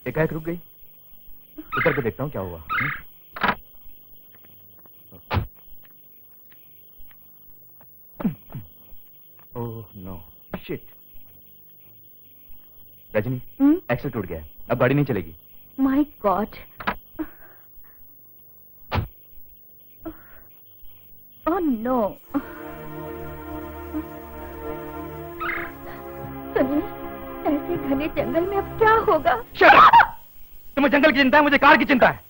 एकाएक रुक गई। उतर के देखता हूँ क्या हुआ। Oh no shit. Rajni, axle टूट गया है, अब गाड़ी नहीं चलेगी। My god. Oh no. सुनिए, ऐसे घने जंगल में अब क्या होगा? तुम्हें जंगल की चिंता है, मुझे कार की चिंता है।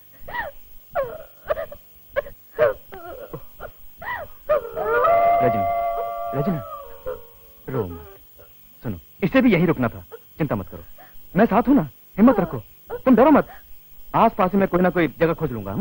रजनी, रजनी, रो मत। सुनो, इसे भी यहीं रुकना था। चिंता मत करो, मैं साथ हूं ना, हिम्मत रखो, तुम डरो मत। आस पास में कोई ना कोई जगह खोज लूंगा।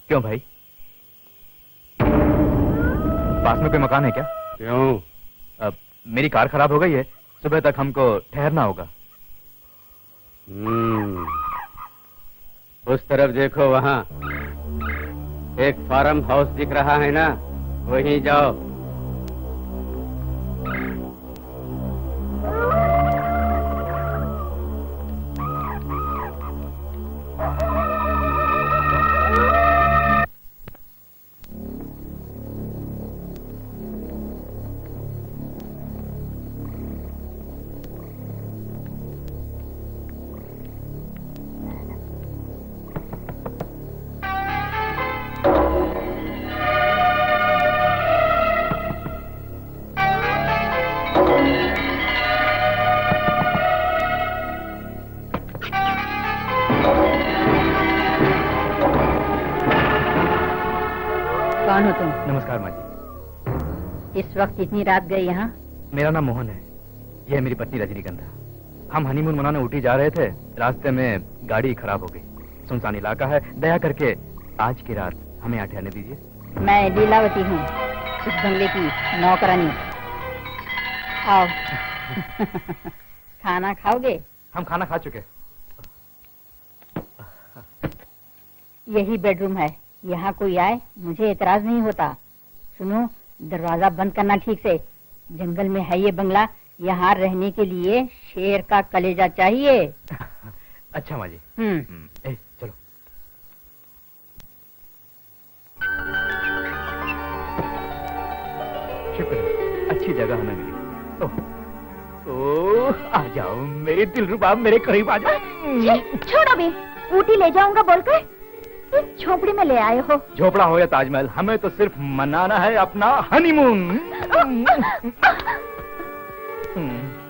क्यों भाई, पास में कोई मकान है क्या? क्यों? अब मेरी कार खराब हो गई है, सुबह तक हमको ठहरना होगा। उस तरफ देखो, वहाँ एक फार्म हाउस दिख रहा है ना, वहीं जाओ। कौन हो तुम? नमस्कार माँ जी। इस वक्त इतनी रात गए यहाँ? मेरा नाम मोहन है, यह है मेरी पत्नी रजनीगंधा। हम हनीमून मनाने ऊटी जा रहे थे, रास्ते में गाड़ी खराब हो गई। सुनसान इलाका है, दया करके आज की रात हमें यहाँ ठहरने दीजिए। मैं लीलावती हूँ, इस बंगले की नौकरानी। आओ। खाना खाओगे? हम खाना खा चुके। यही बेडरूम है, यहाँ कोई आए मुझे एतराज नहीं होता। सुनो, दरवाजा बंद करना ठीक से। जंगल में है ये बंगला, यहाँ रहने के लिए शेर का कलेजा चाहिए। अच्छा माँ जी। चलो। शुक्र है, अच्छी जगह हमें मिली। ओह, आ जाओ मेरे दिलरुबा, मेरे करीब आ जाओ। छोड़ो भी, ऊटी ले जाऊंगा बोलकर इस झोपड़ी में ले आए हो। झोपड़ा हो या ताजमहल, हमें तो सिर्फ मनाना है अपना हनीमून।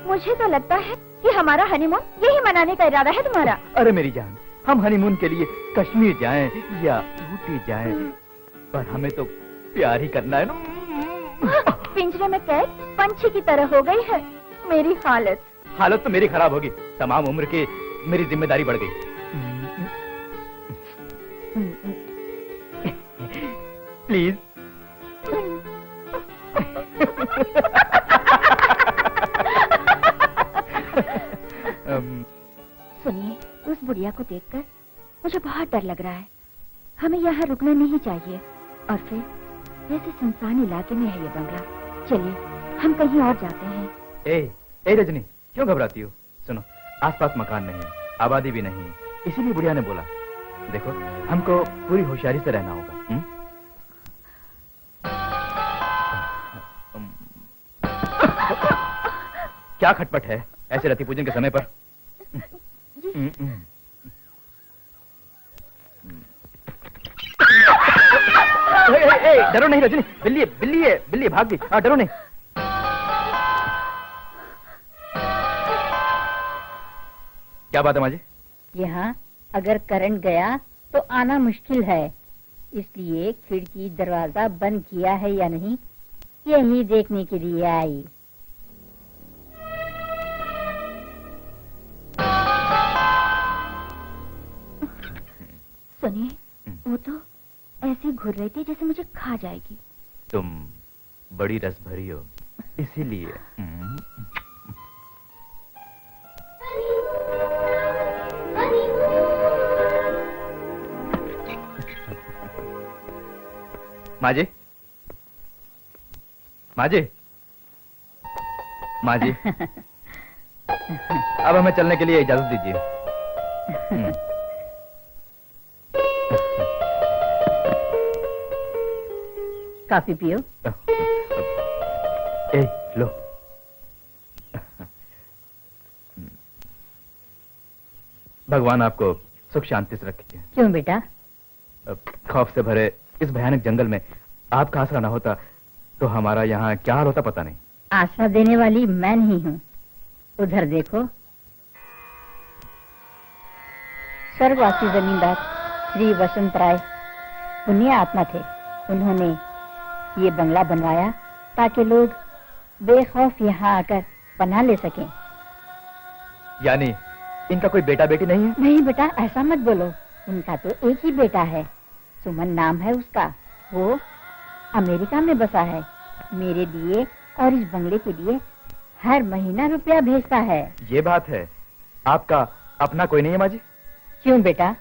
मुझे तो लगता है कि हमारा हनीमून यही मनाने का इरादा है तुम्हारा। अरे मेरी जान, हम हनीमून के लिए कश्मीर जाएं या ऊटी जाएं, पर हमें तो प्यार ही करना है ना। पिंजरे में कैद पंछी की तरह हो गई है मेरी हालत। हालत तो मेरी खराब होगी, तमाम उम्र की मेरी जिम्मेदारी बढ़ गई। प्लीज। सुनिए, उस बुढ़िया को देखकर मुझे बहुत डर लग रहा है। हमें यहाँ रुकना नहीं चाहिए, और फिर ऐसे सुनसान इलाके में है ये बंगला। चलिए हम कहीं और जाते हैं। ए रजनी, क्यों घबराती हो? सुनो, आसपास मकान नहीं, आबादी भी नहीं, इसीलिए बुढ़िया ने बोला। देखो, हमको पूरी होशियारी से रहना होगा। क्या खटपट है ऐसे रति पूजन के समय पर? डरो नहीं रजनी, बिल्ली है, बिल्ली है, बिल्ली भाग गई। हाँ, डरो नहीं। क्या बात है माँ जी? यहाँ अगर करंट गया तो आना मुश्किल है, इसलिए खिड़की दरवाजा बंद किया है या नहीं, यही देखने के लिए आई। सुनिए, वो तो ऐसे घुर रही थी जैसे मुझे खा जाएगी। तुम बड़ी रस भरी हो, इसीलिए। माँ जी, माँ जी, माँ जी, अब हमें चलने के लिए इजाजत दीजिए। काफी पियो। लो। भगवान आपको सुख शांति से रखे। क्यों बेटा? खौफ से भरे इस भयानक जंगल में आपका आसरा न होता तो हमारा यहाँ क्या हाल होता पता नहीं। आसरा देने वाली मैं नहीं हूँ। उधर देखो, स्वर्गवासी जमींदार श्री वसंत राय पुण्य आत्मा थे। उन्होंने ये बंगला बनवाया ताकि लोग बेखौफ यहाँ आकर पनाह ले सकें। यानी इनका कोई बेटा बेटी नहीं है? नहीं बेटा, ऐसा मत बोलो। उनका तो एक ही बेटा है, सुमन नाम है उसका। वो अमेरिका में बसा है। मेरे लिए और इस बंगले के लिए हर महीना रुपया भेजता है। ये बात है। आपका अपना कोई नहीं है माँ जी? क्यों बेटा,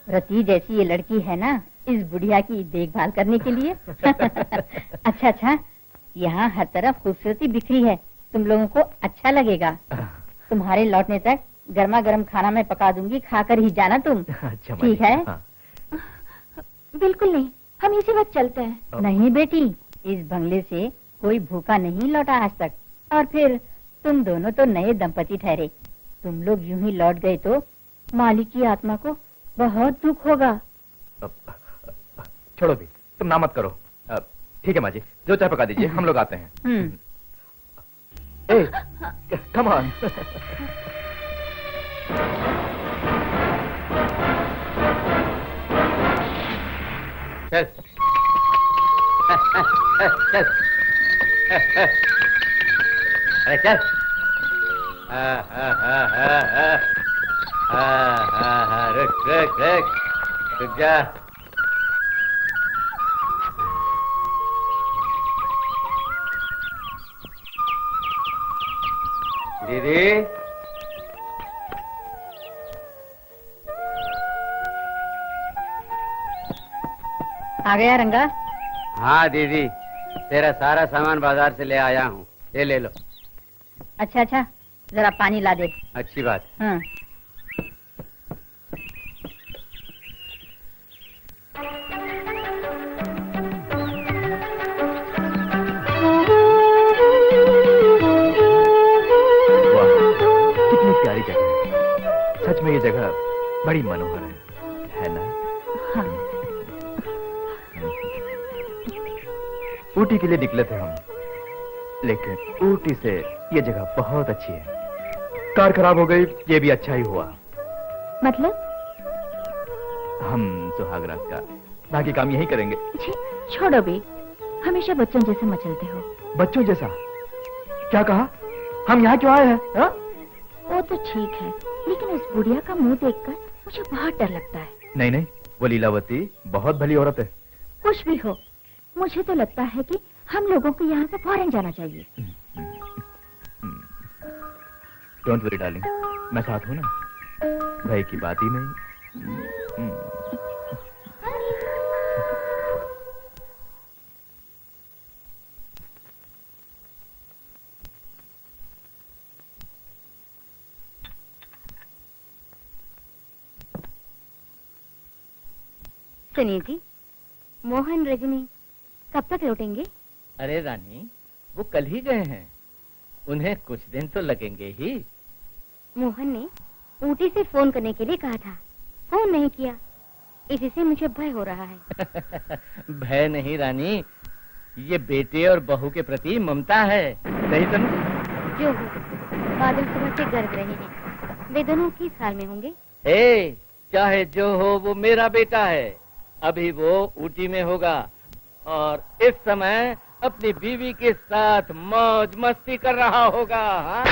रति जैसी ये लड़की है ना इस बुढ़िया की देखभाल करने के लिए। अच्छा, यहाँ हर तरफ खूबसूरती बिखरी है, तुम लोगों को अच्छा लगेगा। तुम्हारे लौटने तक गर्मा गर्म खाना मैं पका दूंगी, खाकर ही जाना तुम। अच्छा, ठीक है? हाँ। बिल्कुल नहीं, हम इसी वक्त चलते हैं। नहीं बेटी, इस बंगले से कोई भूखा नहीं लौटा आज तक। और फिर तुम दोनों तो नए दंपति ठहरे। तुम लोग यूं ही लौट गए तो मालिक की आत्मा को बहुत दुख होगा। छोड़ो भी, तुम ना मत करो। ठीक है माँ जी, जो चाय पका दीजिए, हम लोग आते हैं। Come on. चल। चल। अरे चल। रुक जा। दीदी, आ गया रंगा? हाँ दीदी, तेरा सारा सामान बाजार से ले आया हूँ, ये ले लो। अच्छा अच्छा, जरा पानी ला दे। अच्छी बात। हाँ। वाह, कितनी प्यारी जगह है। सच में ये जगह बड़ी मनोहर है ना? हाँ। ऊटी के लिए निकले थे हम, लेकिन ऊटी से ये जगह बहुत अच्छी है। कार खराब हो गई, ये भी अच्छा ही हुआ। मतलब? हम सुहागरात का बाकी काम यही करेंगे। छी, छोड़ो बे, हमेशा बच्चों जैसे मचलते हो। बच्चों जैसा? क्या कहा? हम यहाँ क्यों आए हैं? हाँ? वो तो ठीक है, लेकिन उस बुढ़िया का मुंह देखकर मुझे बहुत डर लगता है। नहीं नहीं, वो लीलावती बहुत भली औरत है। कुछ भी हो, मुझे तो लगता है कि हम लोगों को यहाँ से फौरन जाना चाहिए। डोंट वरी डार्लिंग, मैं साथ हूँ ना, भय की बात ही नहीं। सुनिए जी, मोहन रजनी कब तक लौटेंगे? अरे रानी, वो कल ही गए हैं, उन्हें कुछ दिन तो लगेंगे ही। मोहन ने ऊटी से फोन करने के लिए कहा था, फोन नहीं किया, इसी से मुझे भय हो रहा है। भय नहीं रानी, ये बेटे और बहू के प्रति ममता है। सही तनु? जो हो, बादल सुबह से गरज रहे हैं, वे दोनों किस हाल में होंगे? चाहे जो हो, वो मेरा बेटा है। अभी वो ऊटी में होगा और इस समय अपनी बीवी के साथ मौज मस्ती कर रहा होगा। हाँ?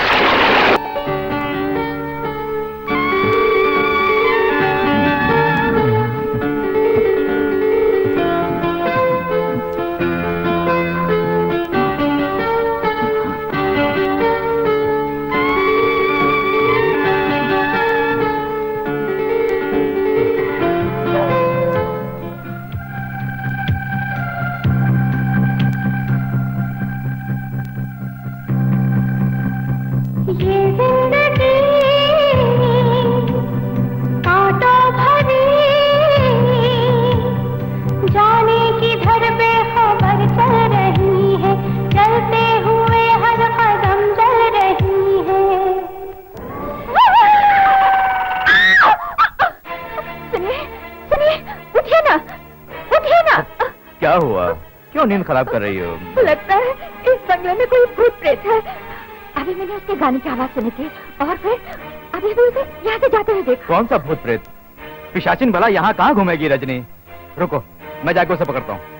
क्या हुआ? क्यों नींद खराब कर रही हो? लगता है इस बंगले में कोई भूत प्रेत है। अभी मैंने उसके गाने की आवाज सुनी थी और फिर अभी भी उसे यहाँ से जाते हुए देखा। कौन सा भूत प्रेत? पिशाचिन भला यहाँ कहाँ घूमेगी रजनी? रुको, मैं जाके उसे पकड़ता हूँ।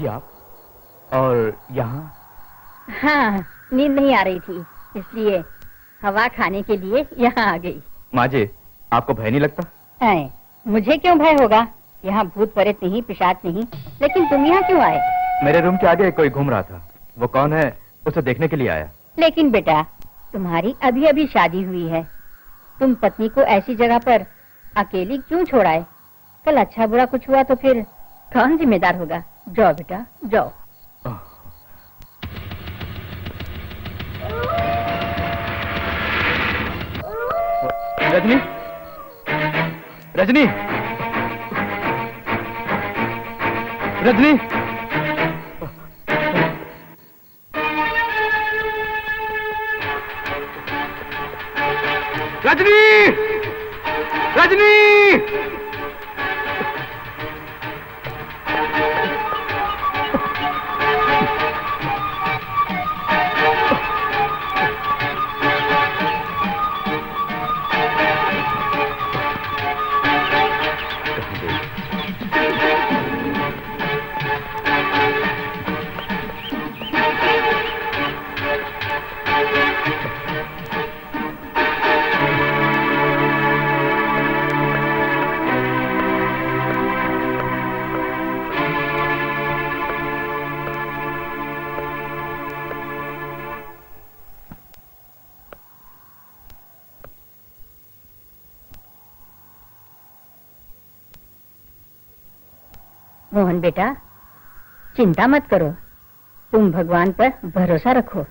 थी आप? और यहाँ? हाँ, नींद नहीं आ रही थी, इसलिए हवा खाने के लिए यहाँ आ गई। माँ जी, आपको भय नहीं लगता? आए, मुझे क्यों भय होगा? यहाँ भूत प्रेत नहीं, पिशाच नहीं। लेकिन तुम यहाँ क्यों आए? मेरे रूम के आगे कोई घूम रहा था। वो कौन है उसे देखने के लिए आया। लेकिन बेटा, तुम्हारी अभी अभी शादी हुई है, तुम पत्नी को ऐसी जगह पर अकेली क्यों छोड़ाए? कल अच्छा बुरा कुछ हुआ तो फिर कौन जिम्मेदार होगा? जाओ बेटा, जाओ। रजनी, रजनी, रजनी, रजनी, रजनी, मोहन बेटा, चिंता मत करो, तुम भगवान पर भरोसा रखो।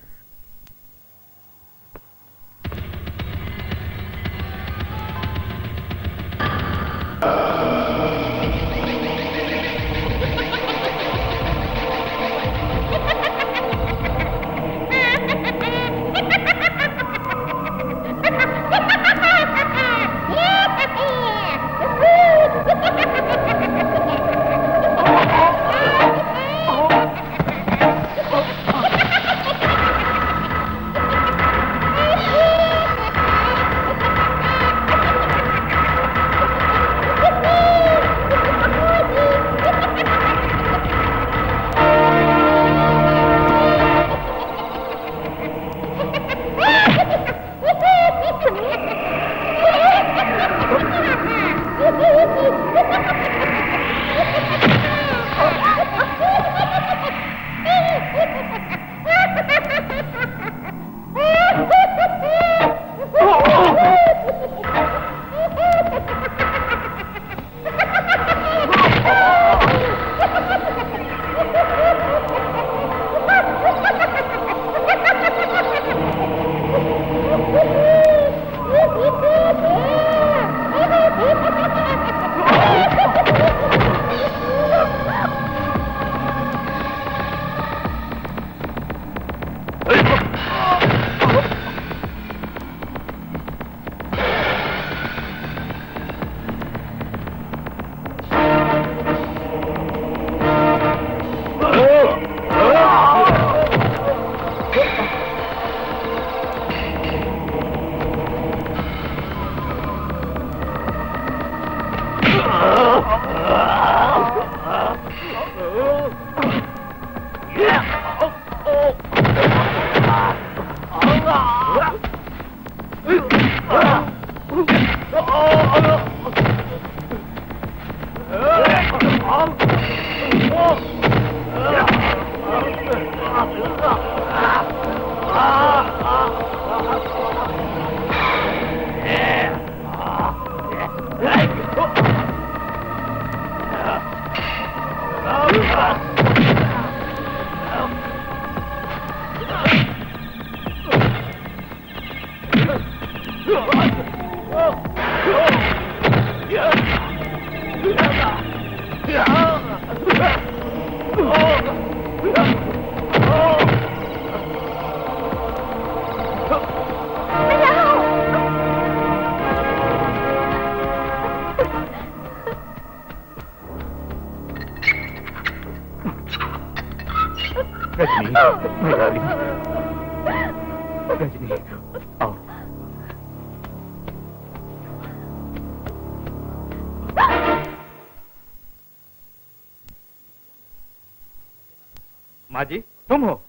माँ जी, तुम हो।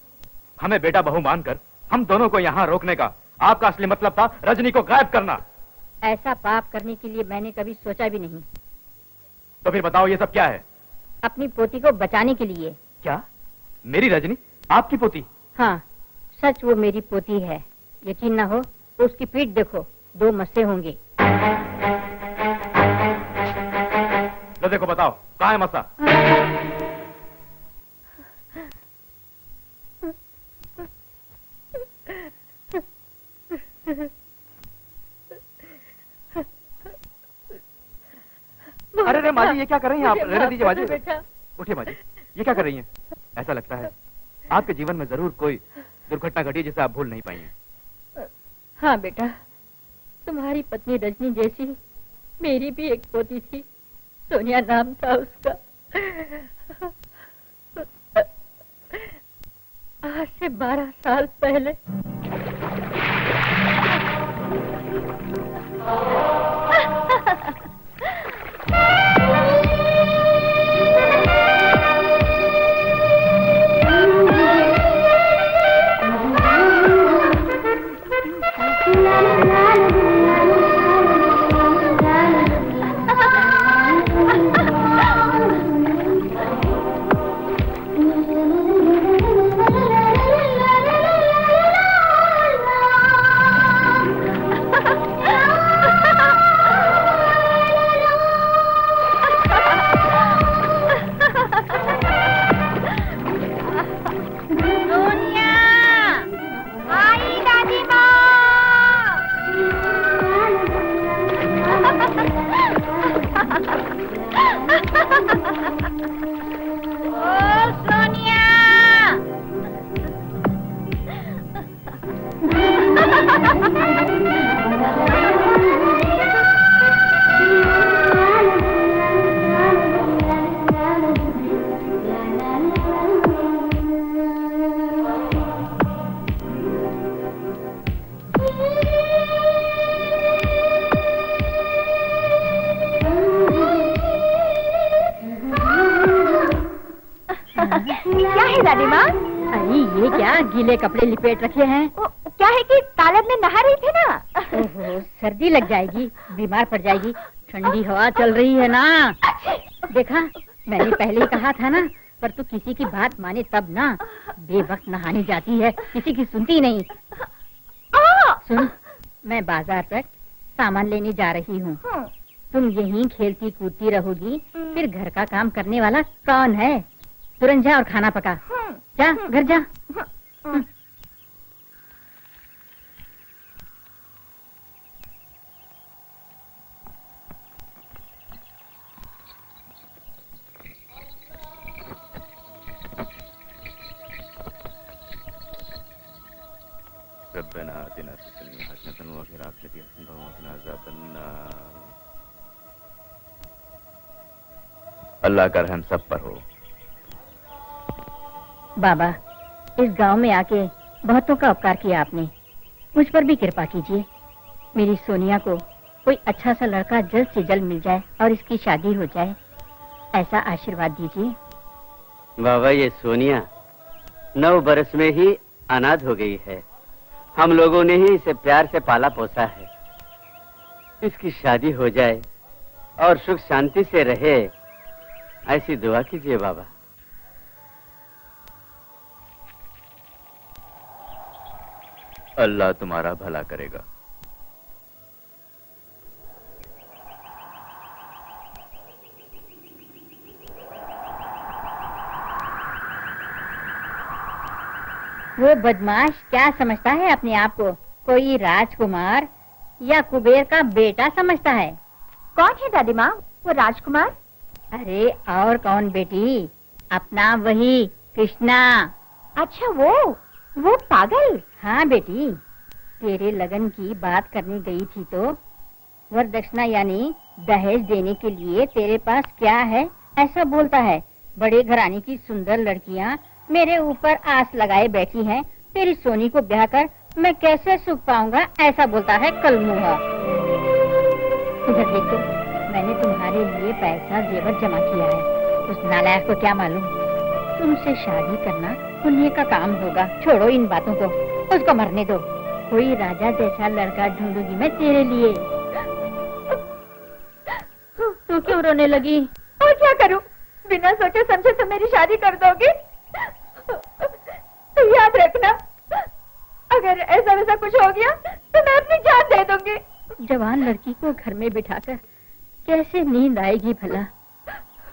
हमें बेटा बहू मानकर हम दोनों को यहाँ रोकने का आपका असली मतलब था रजनी को गायब करना। ऐसा पाप करने के लिए मैंने कभी सोचा भी नहीं। तो फिर बताओ ये सब क्या है? अपनी पोती को बचाने के लिए। क्या? मेरी रजनी आपकी पोती? हाँ, सच वो मेरी पोती है। यकीन ना हो तो उसकी पीठ देखो, 2 मस्से होंगे। लो देखो, बताओ कहाँ है मस्सा? अरे रे माँ जी, ये क्या कर रही हैं आप? रहने दीजिए माँ जी। उठिए माँ जी, ये क्या कर रही हैं? ऐसा लगता है आपके जीवन में जरूर कोई दुर्घटना घटी जिसे आप भूल नहीं पाई हैं। हाँ बेटा, तुम्हारी पत्नी रजनी जैसी मेरी भी एक पोती थी, सोनिया नाम था उसका। आज से 12 साल पहले। गीले कपड़े लिपेट रखे हैं। क्या है कि तालाब में नहा रही थी ना। ओहो, सर्दी लग जाएगी, बीमार पड़ जाएगी। ठंडी हवा चल रही है ना। देखा, मैंने पहले ही कहा था ना, पर तू किसी की बात माने तब ना। बेवक्त नहाने जाती है, किसी की सुनती नहीं। सुन, मैं बाजार तक सामान लेने जा रही हूँ। तुम यहीं खेलती कूदती रहोगी, फिर घर का काम करने वाला कौन है? तुरंत जा और खाना पका। जा, घर जा। अल्लाह का रहम सब पर हो। बाबा, इस गांव में आके बहुतों का उपकार किया आपने, मुझ पर भी कृपा कीजिए। मेरी सोनिया को कोई अच्छा सा लड़का जल्द से जल्द मिल जाए और इसकी शादी हो जाए, ऐसा आशीर्वाद दीजिए। बाबा, ये सोनिया 9 बरस में ही अनाथ हो गई है। हम लोगों ने ही इसे प्यार से पाला पोसा है। इसकी शादी हो जाए और सुख शांति से रहे, ऐसी दुआ कीजिए बाबा। अल्लाह तुम्हारा भला करेगा। वो बदमाश क्या समझता है अपने आप को? कोई राजकुमार या कुबेर का बेटा समझता है। कौन है दादी माँ वो राजकुमार? अरे और कौन बेटी, अपना वही कृष्णा। अच्छा, वो पागल? हाँ बेटी, तेरे लगन की बात करने गई थी तो वरदक्षिणा यानी दहेज देने के लिए तेरे पास क्या है ऐसा बोलता है। बड़े घराने की सुंदर लड़कियाँ मेरे ऊपर आस लगाए बैठी हैं, तेरी सोनी को ब्याह कर मैं कैसे सुख पाऊंगा ऐसा बोलता है कलमुहा। इधर देखो, मैंने तुम्हारे लिए पैसा जेवर जमा किया है। उस नालायक को क्या मालूम तुमसे शादी करना पुण्य का काम होगा। छोड़ो इन बातों को, उसको मरने दो। कोई राजा जैसा लड़का ढूंढूंगी मैं तेरे लिए। तू क्यों रोने लगी? और क्या करूं? बिना सोचे समझे तुम मेरी शादी कर दोगे? तो याद रखना, अगर ऐसा वैसा कुछ हो गया तो मैं अपनी जान दे दूंगी। जवान लड़की को घर में बिठाकर कैसे नींद आएगी भला?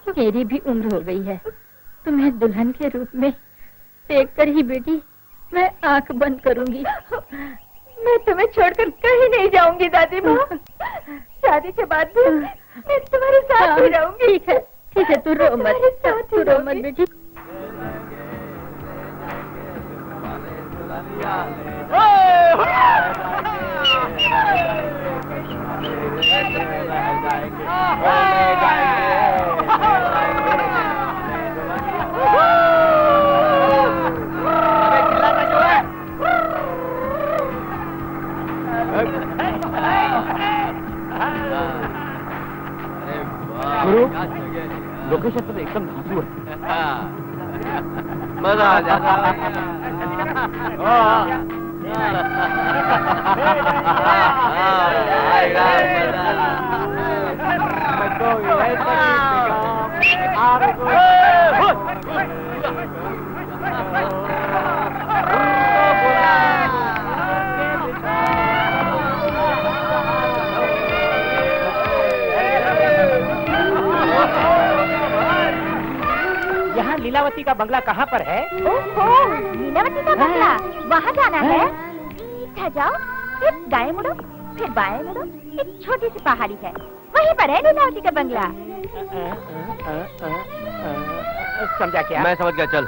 मेरी भी उम्र हो गई है। तुम्हें दुल्हन के रूप में देखकर ही बेटी मैं आंख बंद करूंगी। मैं तुम्हें छोड़कर कहीं नहीं जाऊंगी दादी माँ। शादी के बाद भी मैं तुम्हारे साथ ही रहूंगी। ठीक है, तू रो मत, तू रो मत बेटी। गुरु, लोकेशन तो एकदम धांसू है। मजा आ जाता यहाँ लीलावती का बंगला कहाँ पर है? ओहो, लीलावती का बंगला, वहाँ जाना है। सीधा जाओ, फिर दाएं मुड़ो, फिर बाएं मुड़ो, एक छोटी सी पहाड़ी है, वहीं पर है लीलावती का बंगला। समझा क्या? मैं समझ गया, चल।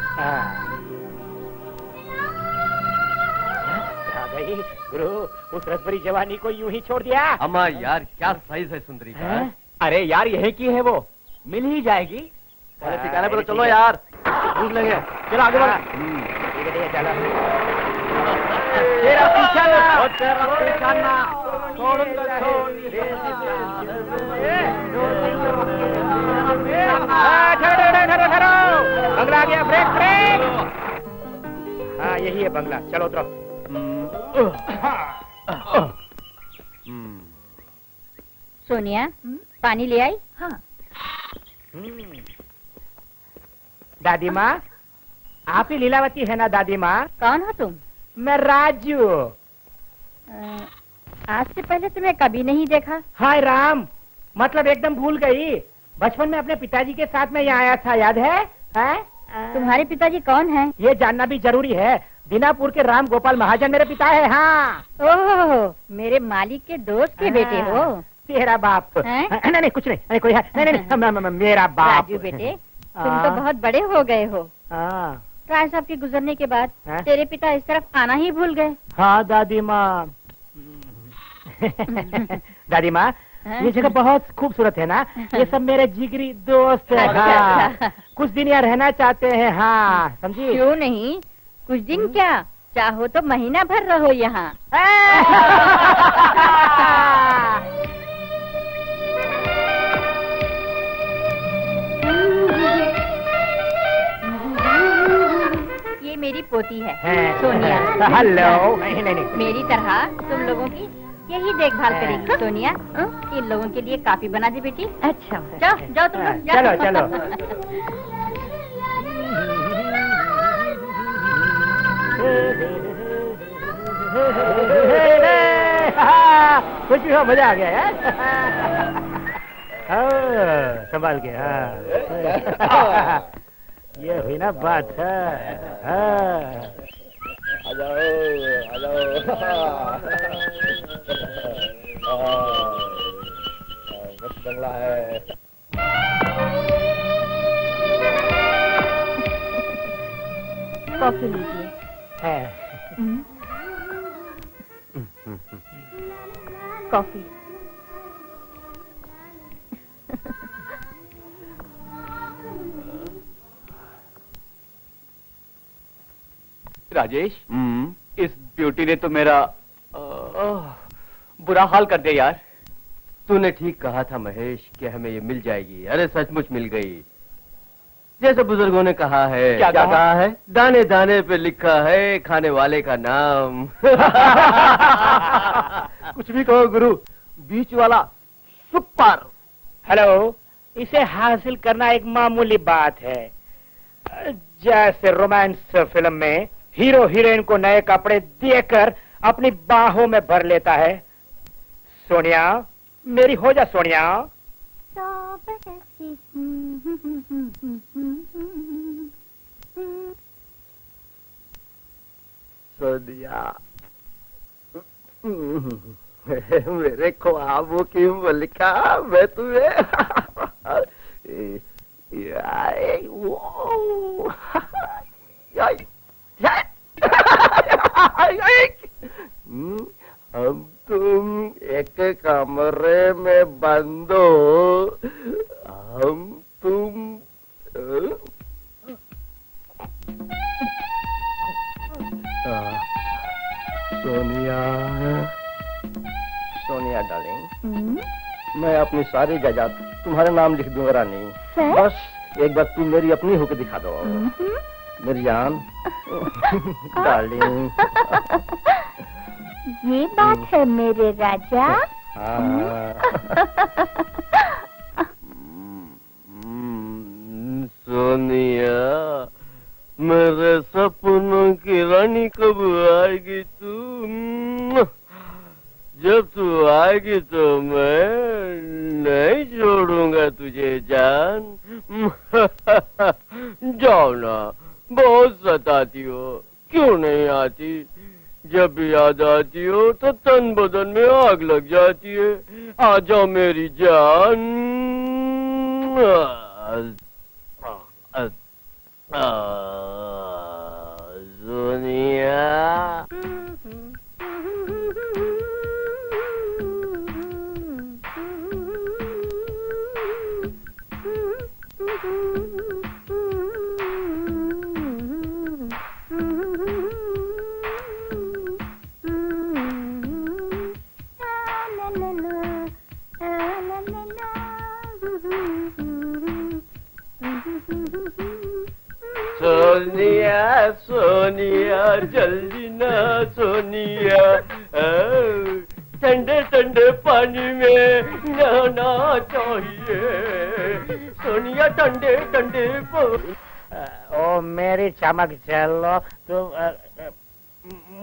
आ गई गुरु, उस रसभरी जवानी को यूं ही छोड़ दिया? अम्मा यार, क्या साइज है सुंदरी का। अरे यार, यही की है वो, मिल ही जाएगी। अरे ठिकाने पर चलो यार, पूछ लेंगे। चलो आगे बढ़ो। चलो। तेरा पीछा ना, तेरा पीछा ना, छोड़ूंगा ठहरो, बंगला आ गया, ब्रेक ब्रेक। हाँ यही है बंगला, चलो उतरो। सोनिया, पानी ले आई? हाँ। दादी माँ, आप ही लीलावती है ना दादी माँ? कौन हो तुम? मैं राजू। आज से पहले तुम्हें कभी नहीं देखा। हाय राम, मतलब एकदम भूल गई। बचपन में अपने पिताजी के साथ में यहाँ आया था, याद है? तुम्हारे पिताजी कौन हैं? ये जानना भी जरूरी है। दीनापुर के राम गोपाल महाजन मेरे पिता है। हाँ। ओह, मेरे मालिक के दोस्त के बेटे हो? तेरा बाप? नहीं कुछ नहीं, नहीं कोई है, नहीं मेरा बाप। राजू बेटे, तुम तो बहुत बड़े हो गए हो। राय साहब के गुजरने के बाद तेरे पिता इस तरफ आना ही भूल गए। हाँ दादी माँ। दादी माँ, ये जगह बहुत खूबसूरत है ना, ये सब मेरे जिगरी दोस्त है। हाँ, कुछ दिन यहाँ रहना चाहते हैं। हाँ समझी? क्यों नहीं, कुछ दिन क्या, चाहो तो महीना भर रहो यहाँ। ये मेरी पोती है सोनिया। हेलो। नहीं मेरी तरह तुम लोगों की यही देखभाल करेगी। सोनिया, इन लोगों के लिए काफी बना दे बेटी। अच्छा, जाओ जाओ तुम लोग, जाओ। चलो चलो। कुछ भी हो, मजा आ गया यार। संभाल के। हाँ ये हुई ना बात है। आ जाओ। मस्त बंगला है। कॉफी लीजिए। कॉफी। राजेश, इस ब्यूटी ने तो मेरा बुरा हाल कर दिया यार। तूने ठीक कहा था महेश कि हमें ये मिल जाएगी। अरे सचमुच मिल गई। जैसे बुजुर्गों ने कहा है। क्या कहा है? दाने दाने पे लिखा है खाने वाले का नाम। कुछ भी कहो गुरु, बीच वाला सुपर। हेलो, इसे हासिल करना एक मामूली बात है। जैसे रोमांस फिल्म में हीरो हीरोइन को नए कपड़े देकर अपनी बाहों में भर लेता है। सोनिया, मेरी हो जा सोनिया। सोनिया, मेरे ख्वाबों की मलिका, मैं तुम्हें हम तुम एक कमरे में बंद हो, हम तुम सोनिया, सोनिया डार्लिंग, मैं अपनी सारी जायदाद तुम्हारे नाम लिख दूंगा रानी। बस एक बार तुम मेरी अपनी होकर दिखा दो मेरी जान। डार्लिंग, ये बात है मेरे राजा। सोनिया, मेरे सपनों की रानी कब आएगी तू? जब तू आएगी तो मैं नहीं छोड़ूंगा तुझे जान। जाओ ना, बहुत सताती हो, क्यों नहीं आती? जब भी याद आती हो तो तन बदन में आग लग जाती है। आ जाओ मेरी जान। सोनिया, सोनिया, सोनिया, जल्दी ना सोनिया, ठंडे ठंडे पानी में नहाना चाहिए। सोनिया, ठंडे ठंडे ओ मेरी चमक चलो, तुम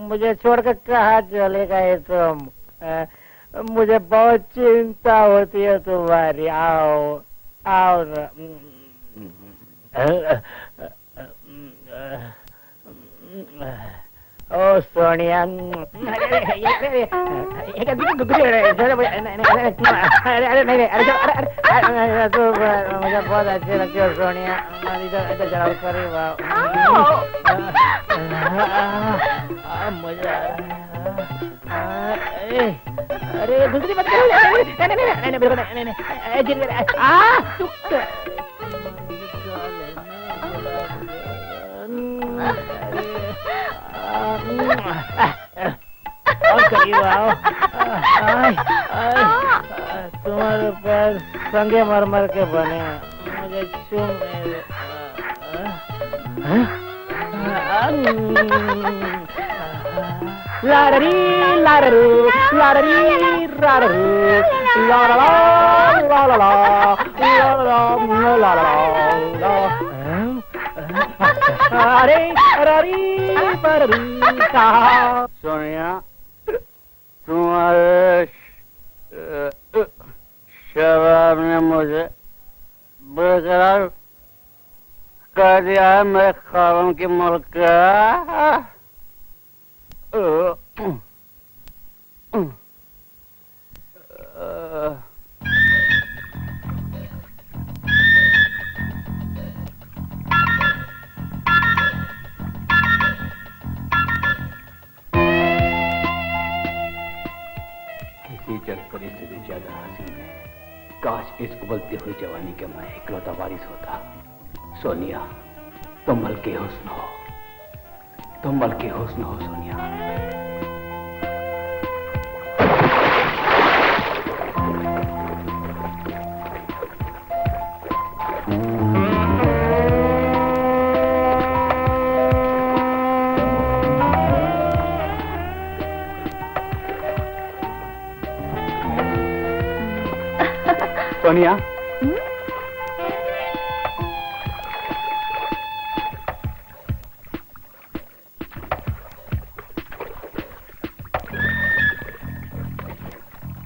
मुझे छोड़कर कहाँ चले गए तुम? मुझे बहुत चिंता होती है तुम्हारी। आओ आओ ना। ओ सोनिया, तो मुझे बहुत अच्छी लगती है सोनिया। इधर जरा करीब आओ। मजा आ रहा है। अरे दूसरी बात नहीं, बिल्कुल और करीब आओ। तुम्हारे पैर संगे मरमर के बने, मुझे चूम। लाडरी लाडरू, लाडरी लाडरू, ला ला ला ला ला ला ला। अरे अरे सोनिया, तुम्हारे शराब ने मुझे बेकरार कर दिया है मेरे ख्वाबों की मलका। जलपरी से भी ज्यादा हसीन है। काश इस उबलती हुई जवानी के मैं इकलौता वारिस होता। सोनिया, तुम मलके हुस्न हो, तुम मलके हुस्न हो सोनिया। सोनिया,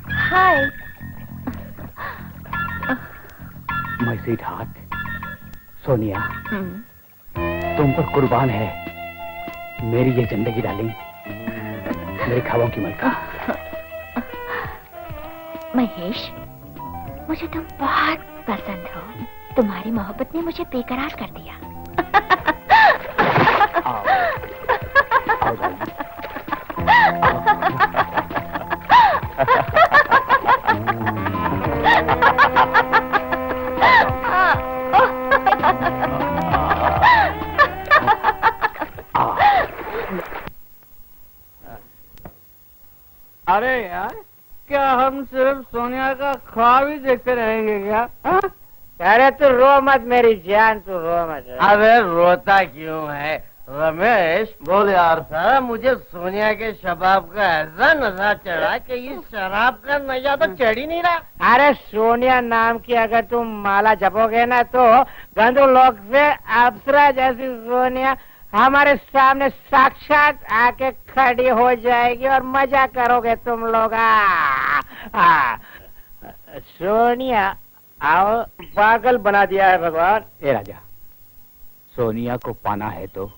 हाय। माय स्वीट हार्ट, सोनिया, तुम पर कुर्बान है मेरी ये जिंदगी डार्लिंग, मेरे ख्वाबों की मलका। महेश, मुझे तुम बहुत पसंद हो। तुम्हारी मोहब्बत ने मुझे बेकरार कर दिया। आओ, आओ darling। अरे यार, क्या हम सिर्फ सोनिया का ख्वाब ही देखते रहेंगे क्या? हा? अरे तू रो मत मेरी जान, तू रो मत। अबे रोता क्यों है रमेश? बोल यार। सर मुझे सोनिया के शबाब का ऐसा नशा चढ़ा कि इस शराब का नशा तो चढ़ ही नहीं रहा। अरे सोनिया नाम की अगर तुम माला जपोगे ना तो गंधर्वलोक से अप्सरा जैसी सोनिया हमारे सामने साक्षात आके खड़ी हो जाएगी और मजा करोगे तुम लोग। सोनिया आओ, पागल बना दिया है भगवान। ए राजा, सोनिया को पाना है तो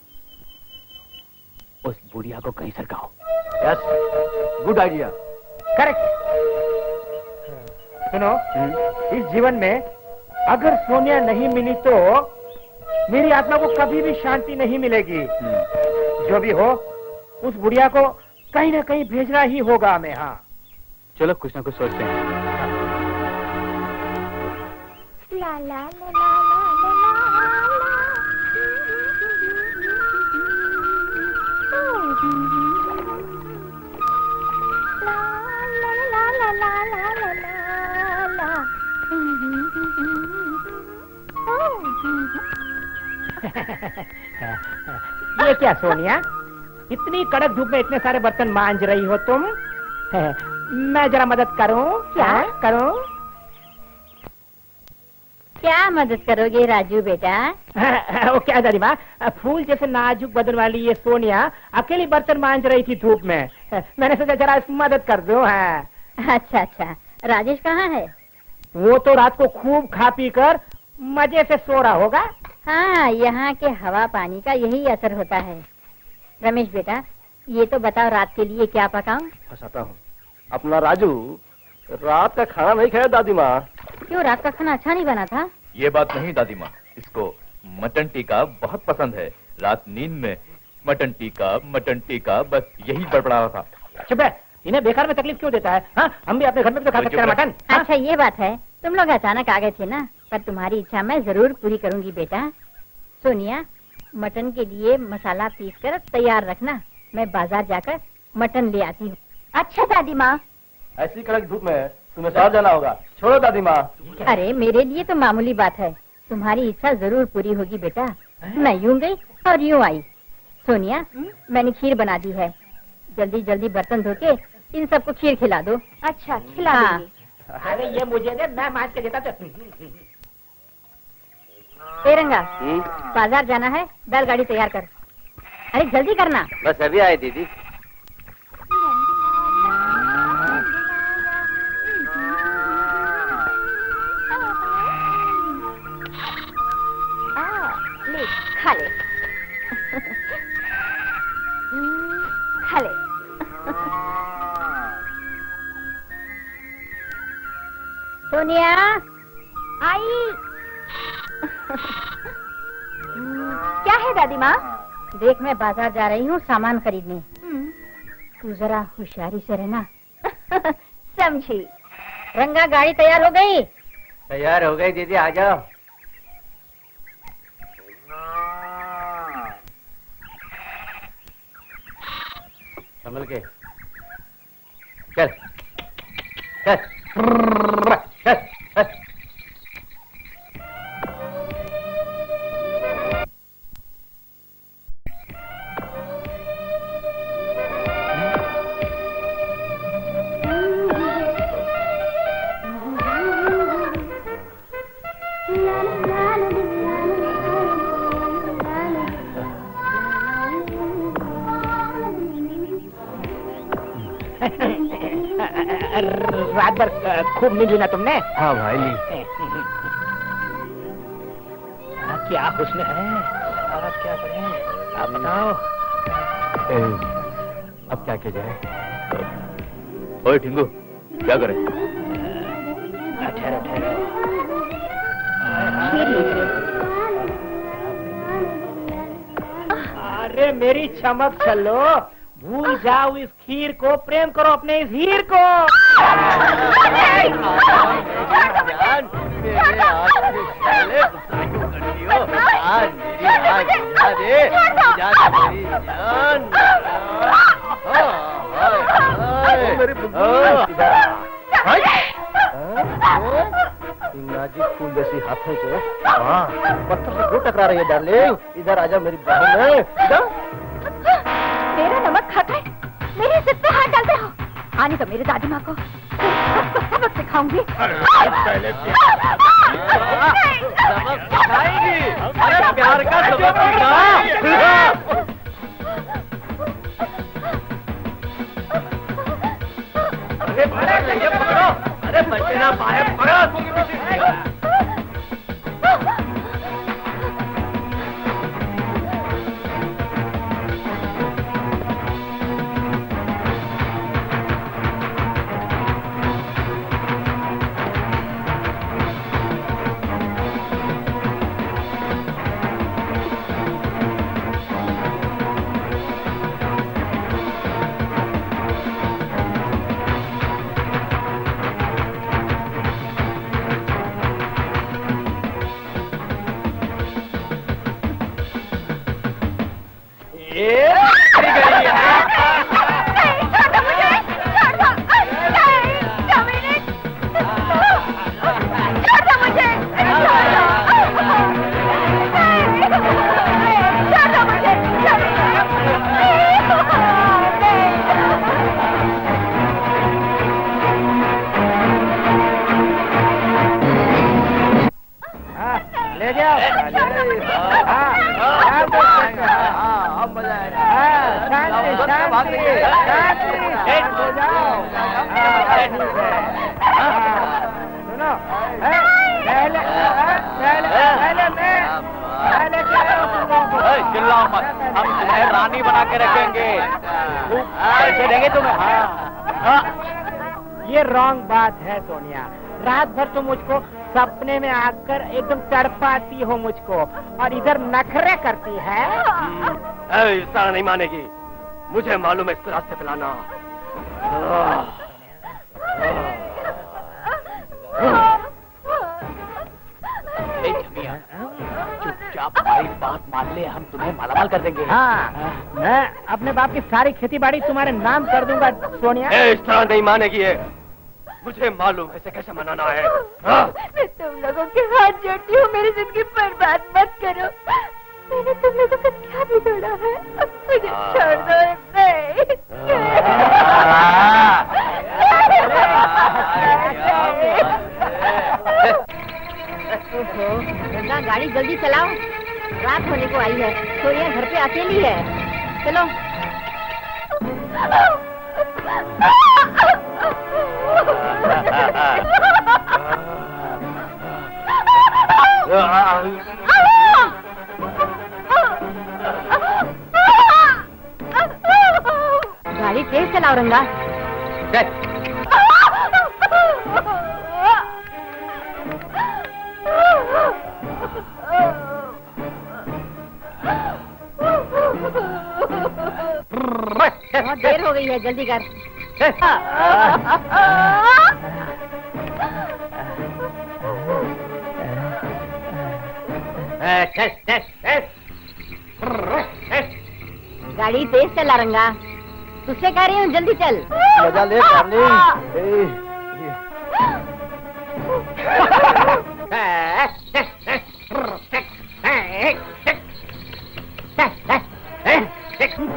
उस बुढ़िया को कहीं सरकाओ। Yes, good idea. करेक्ट। सुनो, इस जीवन में अगर सोनिया नहीं मिली तो मेरी आत्मा को कभी भी शांति नहीं मिलेगी। जो भी हो, उस बुढ़िया को कहीं ना कहीं भेजना ही होगा हमें। हाँ चलो कुछ ना कुछ सोचते हैं। ला ला ला ला ला ला ला ला। ये क्या सोनिया, इतनी कड़क धूप में इतने सारे बर्तन मांज रही हो तुम? मैं जरा मदद करूं? क्या करूं? क्या मदद करोगे राजू बेटा? वो क्या दादी माँ, फूल जैसे नाजुक बदन वाली ये सोनिया अकेली बर्तन मांज रही थी धूप में। मैंने सोचा जरा इसकी मदद कर दूं। अच्छा अच्छा, राजेश कहाँ है? वो तो रात को खूब खा पी कर मजे से सो रहा होगा। हाँ, यहाँ के हवा पानी का यही असर होता है। रमेश बेटा, ये तो बताओ रात के लिए क्या पकाऊं? फंसाता हूँ। अपना राजू रात का खाना नहीं खाया दादी माँ। क्यों, रात का खाना अच्छा नहीं बना था? ये बात नहीं दादी माँ, इसको मटन टीका बहुत पसंद है। रात नींद में मटन टीका बस यही बड़बड़ा रहा था। चुप है, इन्हें बेकार में तकलीफ क्यों देता है? हाँ, हम भी अपने घर में तो खा सकते हैं मटन। हाँ? अच्छा ये बात है, तुम लोग अचानक आ गए थे ना, पर तुम्हारी इच्छा मैं जरूर पूरी करूंगी बेटा। सोनिया, मटन के लिए मसाला पीस कर तैयार रखना, मैं बाजार जाकर मटन ले आती हूँ। अच्छा दादी माँ। ऐसी कड़क धूप में तुम्हें शहर जाना होगा। छोड़ो दादी माँ। अरे मेरे लिए तो मामूली बात है, तुम्हारी इच्छा जरूर पूरी होगी बेटा। मैं यूं गई और यूं आई। सोनिया, मैंने खीर बना दी है, जल्दी जल्दी बर्तन धो के इन सबको खीर खिला दो। अच्छा, खिला हाँ। देंगे। अरे ये मुझे दे, मैं मांझ के देता। तेरंगा, बाजार जाना है, बैलगाड़ी तैयार कर। अरे जल्दी करना। बस अभी आए दीदी। ले, खा ले। खा ले। सोनिया आई। क्या है दादी माँ? देख, मैं बाजार जा रही हूँ सामान खरीदने, तू जरा होशियारी से रहना। समझी। रंगा, गाड़ी तैयार हो गई? तैयार हो गई दीदी, आ जाओ। संभल के चल चल चल चल। रात भर खूब नींद ली ना तुमने? हाँ भाई ली। क्या हुस्न है, अब क्या करें आप बताओ। अब क्या किया जाए? ओए टिंगू, क्या करें? ठहरो ठहरो। अरे मेरी चमक चलो, भूल जाओ इस खीर को, प्रेम करो अपने इस हीर को। नाजुक फूल जैसी हाथों से पत्थर से क्यों टकरा रही है डार्लिंग? इधर आजा मेरी बाहों में। मेरा नमक खाता है, मेरे सिर पे हाथ डालते हो। आने तो मेरी दादी माँ को सबक सिखाऊंगी। सबक सिखाएगी? अरे प्यार का सबक सिखा। अरे पकड़ो, अरे बच्चे ना पाए, पकड़ो। ले जाओ। सुनो, चिल्लाओ मत, हम तुम्हें रानी बना के रखेंगे। पैसे देंगे तुम्हें। ये रॉन्ग बात है सोनिया। रात भर तुम मुझको सपने में आकर एकदम तड़पाती हो मुझको, और इधर नखरे करती है। ऐसा नहीं मानेगी, मुझे मालूम है इसको रास्ते पिलाना। चुपचाप हमारी बात मान ले, हम तुम्हें मालामाल कर देंगे। हाँ, मैं अपने बाप की सारी खेती बाड़ी तुम्हारे नाम कर दूंगा सोनिया। इस तरह नहीं मानेगी है, मुझे मालूम है इसे कैसे मनाना है। मैं तुम लोगों के हाथ जोड़ती हूँ, मेरी जिंदगी बर्बाद मत करो। मैंने तुम लोगों का क्या बिगाड़ा है? मुझे छोड़ दो। गंगा, गाड़ी जल्दी चलाओ, रात होने को आई है। सोनिया घर पे अकेली है। चलो। गाड़ी तेज चलाओ रंगा। बहुत देर हो गई है, जल्दी कर। गाड़ी तेज चला रंगा, तुझसे कह रही हूँ जल्दी चल। मजा ले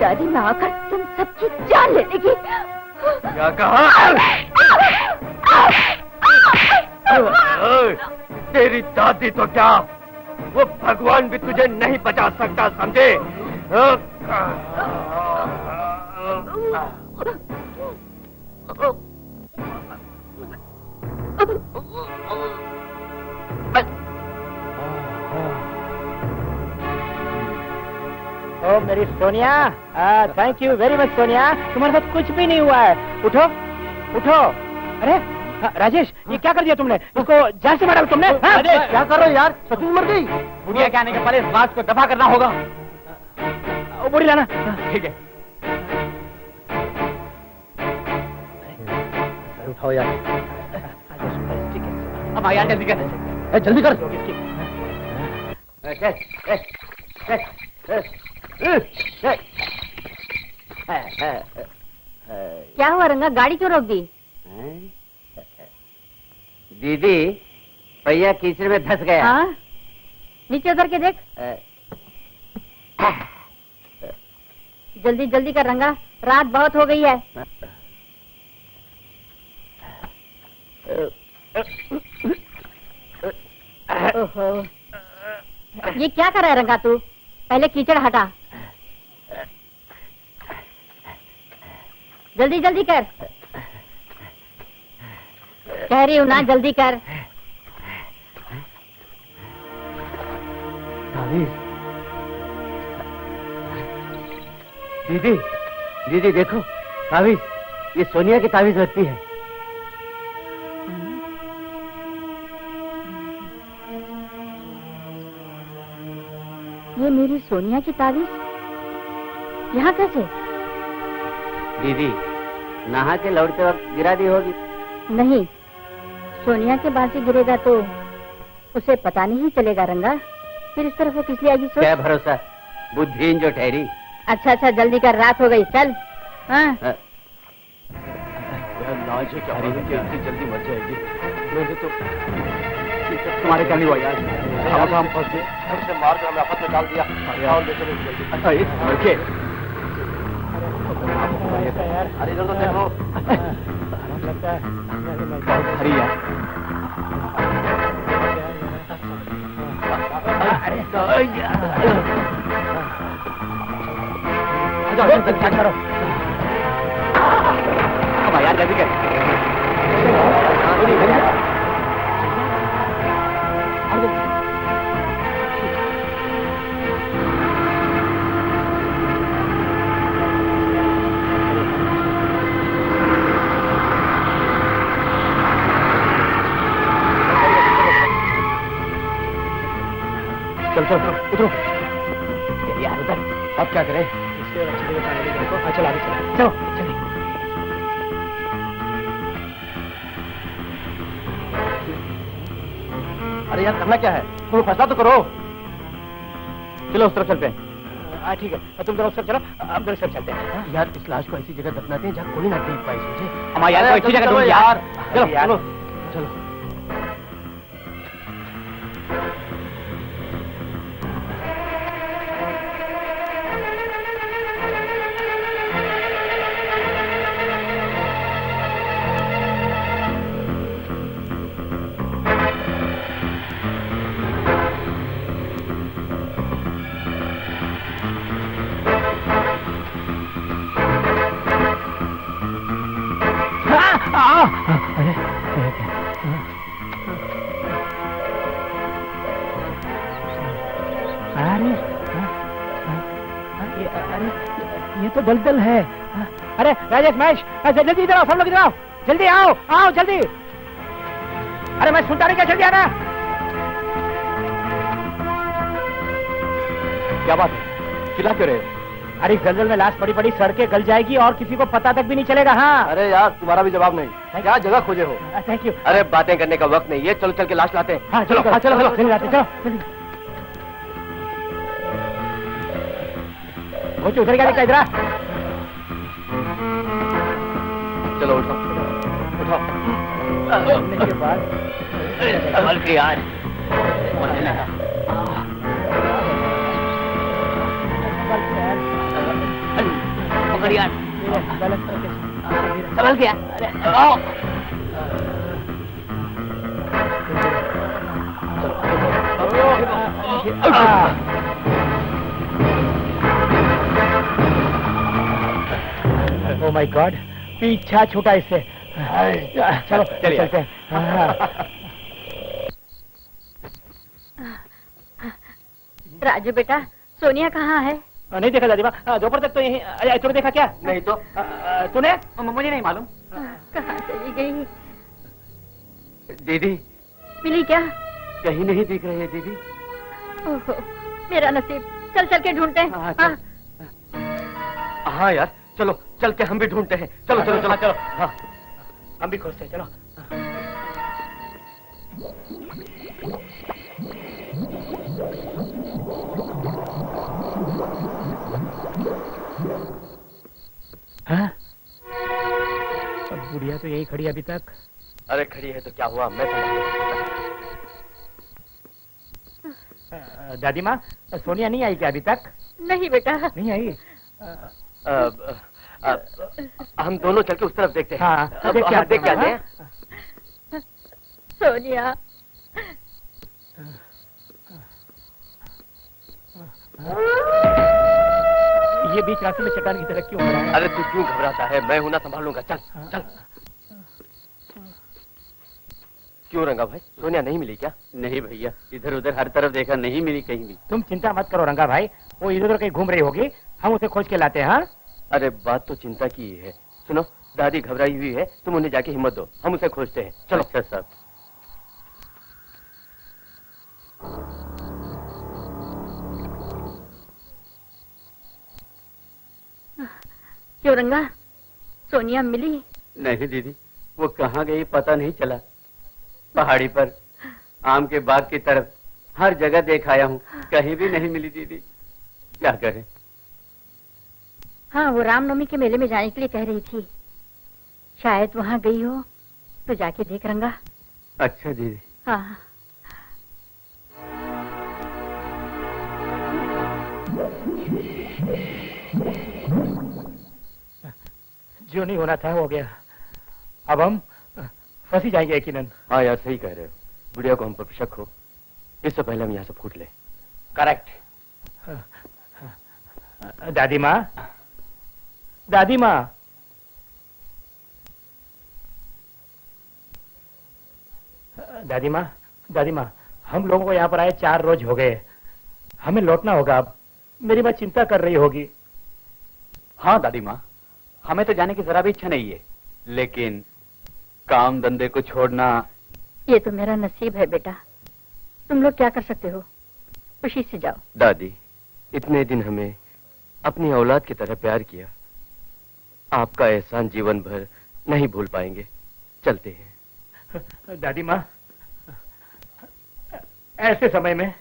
दादी माँ आकर तुम सबकी जान ले लेगी। क्या कहा? तेरी दादी तो क्या, वो भगवान भी तुझे नहीं बचा सकता, समझे? Sonia, thank you very much Sonia, तुम्हारे साथ कुछ भी नहीं हुआ है। उठो उठो। अरे राजेश, ये क्या कर दिया तुमने? इसको जहर से मारा तुमने? राजेश क्या कर रहे हो यार? सचमुच मर गई? बुढ़िया के आने के पहले इस बात को दफा करना होगा। बोरी लाना। ठीक है। उठाओ यार। अब आ यार जल्दी कर, जल्दी कर। क्या हुआ रंगा, गाड़ी क्यों रोक दी? दीदी पहिया कीचड़ में धंस गया। हाँ, नीचे उतर के देख। जल्दी जल्दी कर रंगा, रात बहुत हो गई है। ओहो, ये क्या कर रहा है रंगा तू? पहले कीचड़ हटा। जल्दी जल्दी कर, कह रही हूँ ना, जल्दी कर। दीदी दीदी देखो तावीज, ये सोनिया की तावीज लगती है। ये मेरी सोनिया की तावीज यहाँ कैसे? दीदी नहा के लौटते वक्त गिरा दी होगी। नहीं, सोनिया के बासी गिरेगा तो उसे पता नहीं चलेगा रंगा। फिर इस तरफ वो किस लिए आएगी? सोच। क्या भरोसा, बुद्धिहीन जो ठहरी। अच्छा अच्छा, जल्दी कर, रात हो गई, चल। हाँ लाज है क्या इतनी जल्दी मर जाएगी? मुझे तो तुम्हारे क्या नहीं हुआ यार? हम फंस गए, हमसे मार कर हमें आफत में डाल दिया। ले चलो जल्दी। अरे इधर तो देखो। हरी यार, क्या करो? अब यार जल्दी कर। चल चल उतरो यार उधर। अब क्या करें? इससे अच्छी जगह पानी लेके रखो। चलो आगे चलो, चलो चलिए। अरे यार करना क्या है? तुम फैसला तो करो। चलो उस तरफ चलते हैं। ठीक है, तुम दोनों सब चलो, अब दोनों सब चलते हैं। यार इस लाश को ऐसी जगह दफनाते हैं जहाँ कोई ना देख पाए। समझे? हमारे यार को अच्छी जगह ढूंढ यार। चलो चलो चलो। ये तो दलदल है। अरे राजेश, महेश, जल्दी इधर आओ, सब लोग इधर आओ, जल्दी आओ, आओ जल्दी। अरे मैं सुनता नहीं क्या, जल्दी आना। क्या बात है? चिल्ला क्यों रहे? अरे दलदल में लाश पड़ी पड़ी सड़के गल जाएगी और किसी को पता तक भी नहीं चलेगा। हाँ अरे यार तुम्हारा भी जवाब नहीं। क्या जगह खोजे हो? Thank you. अरे बातें करने का वक्त नहीं है, चलो चल के लाश लाते हैं। हाँ चलो चलो चलो चलो चलो जल्दी। वो उधर क्या दिखता इधर? चलो उठो उठो। के बाद संभल के यार। संभल गया। आओ ओह माय गॉड, पीछा छूटा इससे। चलो चलते हैं। राजू बेटा, सोनिया कहाँ है? नहीं देखा दादी माँ, दोपहर तक तो यही। तूने देखा क्या? नहीं तो तूने? मुझे नहीं मालूम। कहाँ चली गई? दीदी मिली क्या? कहीं नहीं दिख रही है दीदी। ओहो, मेरा नसीब। चल चल के ढूंढते हैं। हाँ, हाँ। हाँ यार, चलो चल के हम भी ढूंढते हैं। चलो चलो चलो चलो। हाँ, हम भी खोजते हैं, चलो। हाँ? अब बुढ़िया तो यही खड़ी अभी तक। अरे खड़ी है तो क्या हुआ, मैं दादी माँ, सोनिया नहीं आई क्या अभी तक? नहीं बेटा। नहीं आई? हम दोनों चल के उस तरफ देखते हैं। हाँ, देख के आते हैं। सोनिया। ये बीच रास्ते में चट्टान की तरह क्यों हो रहा है? अरे तू क्यों घबराता है, मैं हूं ना, संभालूंगा। चल चल। क्यों रंगा भाई, सोनिया नहीं मिली क्या? नहीं भैया, इधर उधर हर तरफ देखा, नहीं मिली कहीं भी। तुम चिंता मत करो रंगा भाई, वो इधर उधर कहीं घूम रही होगी, हम उसे खोज के लाते हैं। हाँ? अरे बात तो चिंता की ही है। सुनो, दादी घबराई हुई है, तुम उन्हें जाके हिम्मत दो, हम उसे खोजते हैं। चलो। अच्छा साहब। क्यों रंगा, सोनिया मिली? नहीं दीदी, वो कहाँ गई पता नहीं चला। पहाड़ी पर, आम के बाग की तरफ, हर जगह देख आया हूँ, कहीं भी नहीं मिली दीदी। क्या करें? हाँ, वो रामनवमी के मेले में जाने के लिए कह रही थी, शायद वहाँ गई हो, तो जाके देख रंगा। अच्छा दीदी। हाँ। जो नहीं होना था हो गया, अब हम फंसी जाएंगे यकीनन। हाँ यार, सही कह रहे हो। बुढ़िया को हम पर शक हो, इससे पहले हम यहाँ से फूट ले। करेक्ट। दादी माँ, दादी माँ, दादी माँ, दादी माँ, हम लोगों को यहाँ पर आए 4 रोज हो गए, हमें लौटना होगा अब। मेरी माँ चिंता कर रही होगी। हाँ दादी माँ, हमें तो जाने की जरा भी इच्छा नहीं है, लेकिन काम धंधे को छोड़ना। ये तो मेरा नसीब है बेटा, तुम लोग क्या कर सकते हो, खुशी से जाओ। दादी, इतने दिन हमें अपनी औलाद की तरह प्यार किया, आपका एहसान जीवन भर नहीं भूल पाएंगे। चलते हैं। दादी माँ, ऐसे समय में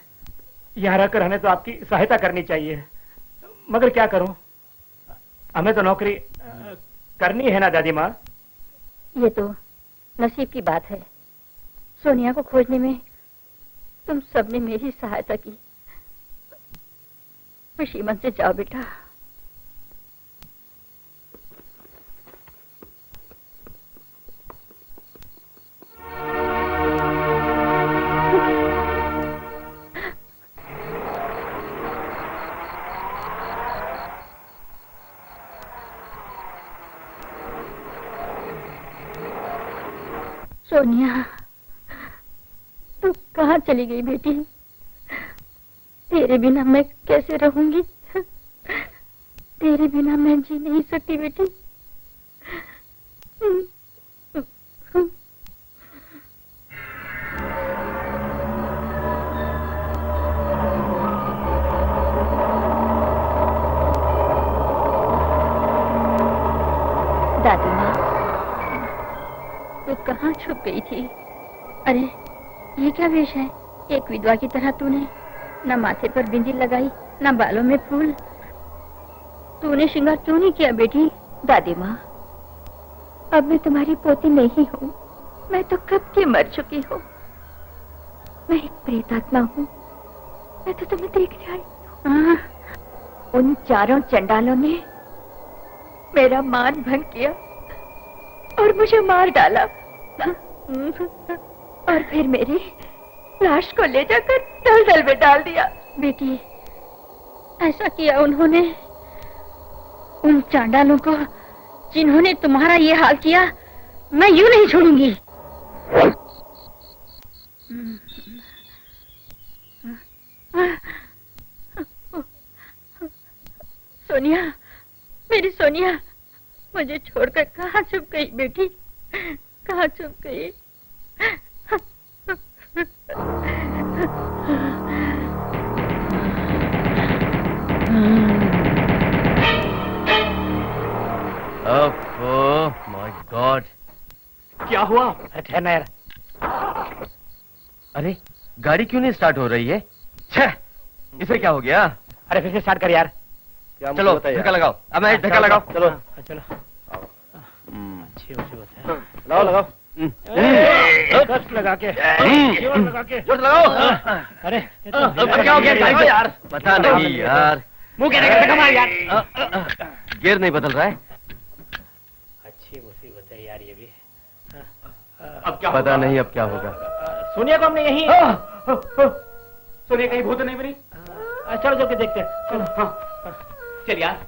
यहाँ रहकर हमें तो आपकी सहायता करनी चाहिए, मगर क्या करूं, हमें तो नौकरी करनी है ना दादी माँ। ये तो नसीब की बात है, सोनिया को खोजने में तुम सबने मेरी सहायता की। खुशी मन से जाओ बेटा। सोनिया, तू कहाँ चली गई बेटी? तेरे बिना मैं कैसे रहूंगी? तेरे बिना मैं जी नहीं सकती बेटी। दादी माँ, तू कहाँ छुप गई थी? अरे ये क्या वेश है? एक विधवा की तरह तूने न माथे पर बिंदी लगाई, न बालों में फूल। तूने श्रृंगार क्यों नहीं किया बेटी? दादी माँ, अब मैं तुम्हारी पोती नहीं हूँ, मैं तो कब की मर चुकी हूँ। मैं एक प्रेतात्मा हूँ, मैं तो तुम्हें देखने आई हूँ। उन 4 चंडालों ने मेरा मान भंग किया और मुझे मार डाला, और फिर मेरी लाश को ले जाकर दलदल में डाल दिया। बेटी, ऐसा किया उन्होंने, उन चांडालों को जिन्होंने तुम्हारा ये हाल किया, मैं यूं नहीं छोड़ूंगी। सोनिया, मेरी सोनिया, मुझे छोड़कर कहाँ छुप गई बेटी, कहाँ छुप गई? ओह माय गॉड, क्या हुआ? ठहरना यार। अरे गाड़ी क्यों नहीं स्टार्ट हो रही है? छह, इसे क्या हो गया? अरे फिर से स्टार्ट कर यार। चलो धक्का लगाओ। अब मैं धक्का लगाओ। चलो चलो। अच्छी बात है। लगाओ लगाओ। कस लगा के, जोर लगा के। जोर लगाओ। अरे अब क्या हो गया यार? पता नहीं यार। मुंह कहने का धक्का मार यार। गियर नहीं बदल रहा है। अच्छी मुसीबत है यार ये भी। अब क्या पता नहीं अब क्या होगा। सोनिया को हमने यही। सोनिया कहीं भूत नहीं बनी? चलो चल के देखते हैं। चलो चल यार।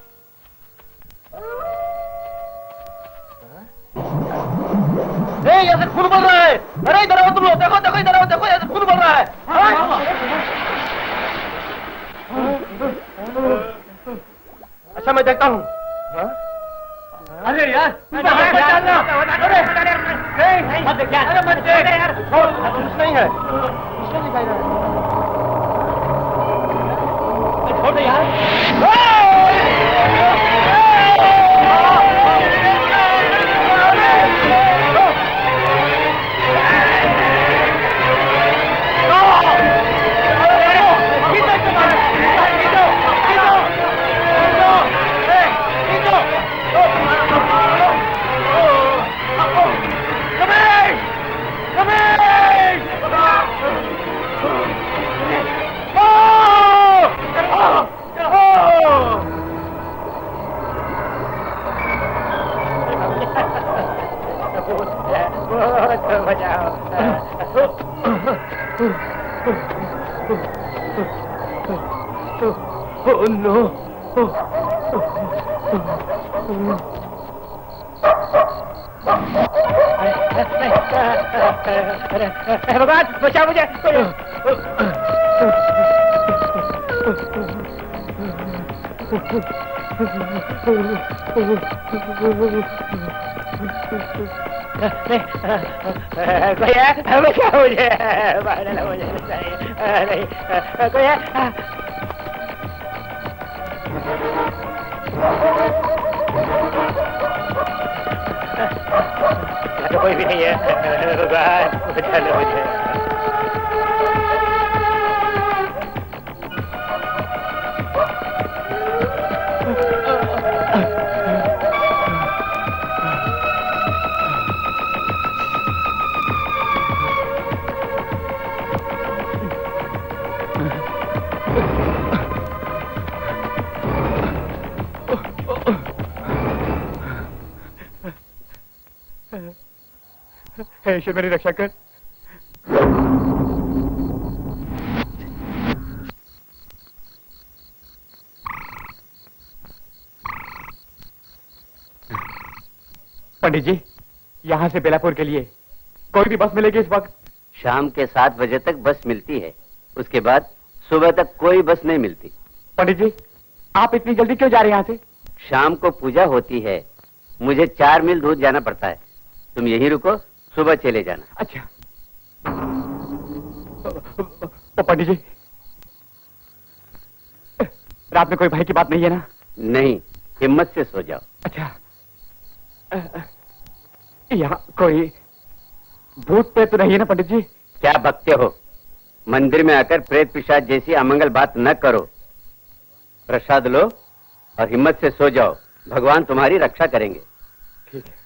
यहाँ से खून बल रहा है। अरे इधर आओ तुम लोग, देखो देखो इधर आओ, देखो यहाँ से खून बल रहा है। अच्छा मैं देखता हूँ। अरे यार, अरे मत देख यार, कुछ नहीं है, कुछ नहीं दिखाई रहा है। छोड़ दे यार। Oh no! भगवान बचा मुझे। कोई है? बचा मुझे, मुझे नहीं कोई है? कोई भी नहीं है। भगवान बचा लो मुझे। हे ईश्वर मेरी रक्षा कर। पंडित जी, यहाँ से बेलापुर के लिए कोई भी बस मिलेगी इस वक्त? शाम के 7 बजे तक बस मिलती है, उसके बाद सुबह तक कोई बस नहीं मिलती। पंडित जी, आप इतनी जल्दी क्यों जा रहे हैं यहाँ से? शाम को पूजा होती है, मुझे 4 मील दूर जाना पड़ता है। तुम यहीं रुको, सुबह चले जाना। अच्छा। तो पंडित जी, रात में कोई भय की बात नहीं है ना? नहीं, हिम्मत से सो जाओ। अच्छा, यहाँ कोई भूत प्रेत तो नहीं है ना पंडित जी? क्या बकते हो? मंदिर में आकर प्रेत पिशाच जैसी अमंगल बात न करो। प्रसाद लो और हिम्मत से सो जाओ, भगवान तुम्हारी रक्षा करेंगे। ठीक है।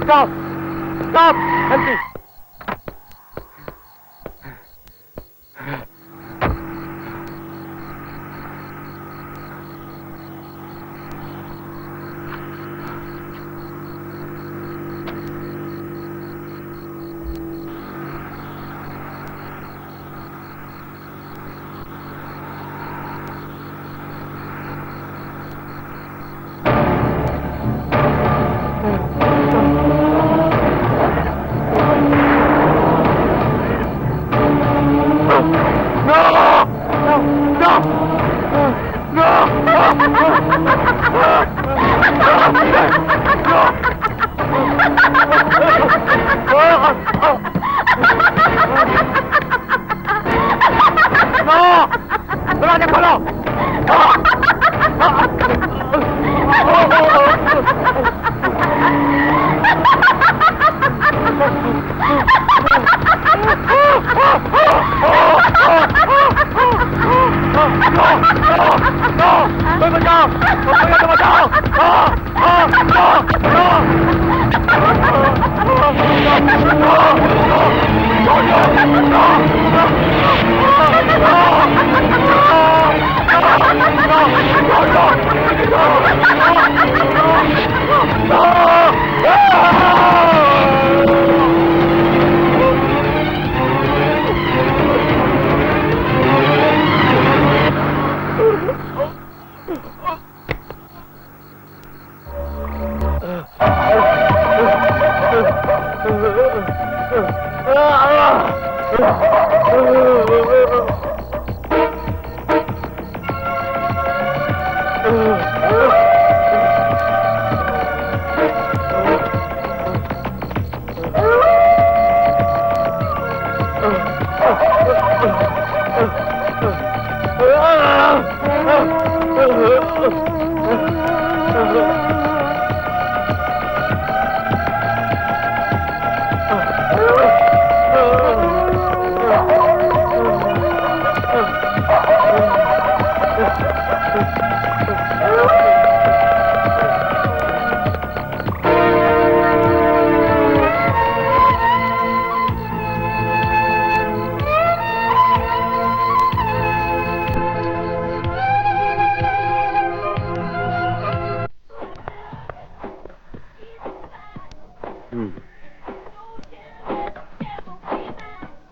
Stop! Stop! Help me!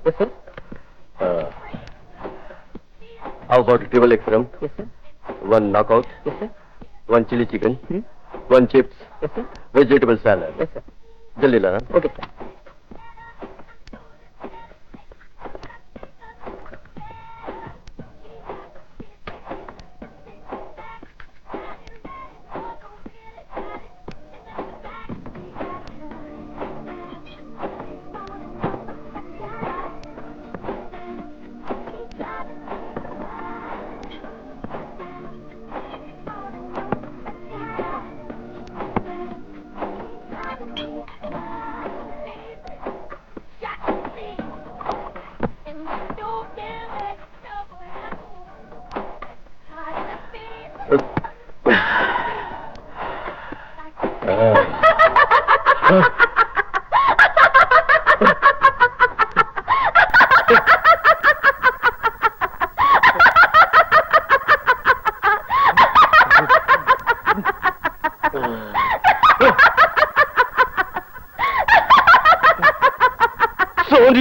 Yes, sir. How about table egg rum? Yes, sir. One knockout. Yes, sir. One chili chicken. One chips. Yes, sir. Vegetable salad. Yes, sir. जल्दी लाना. Okay, sir.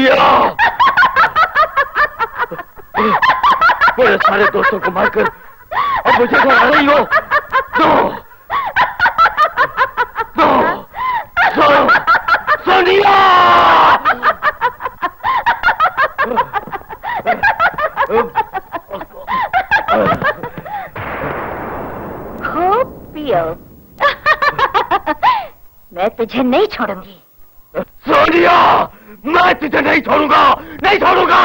सोनिया, मेरे सारे दोस्तों को मारकर अब मुझे घर आ रही हो? सोनिया! खूब पियो। मैं तुझे नहीं छोड़ूंगी। सोनिया, मैं तुझे नहीं छोड़ूंगा, नहीं छोड़ूंगा।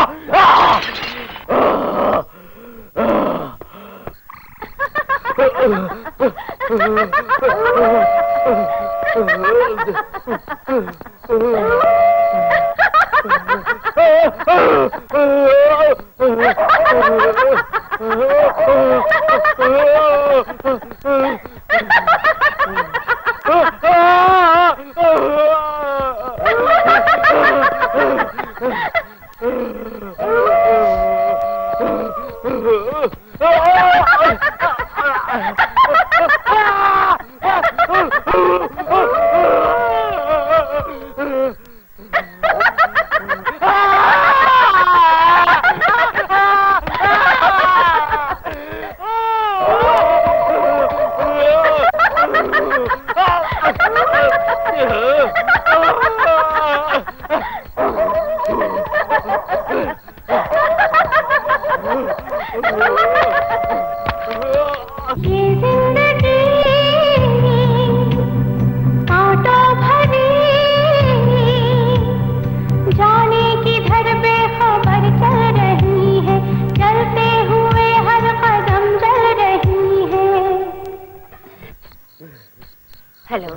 हेलो,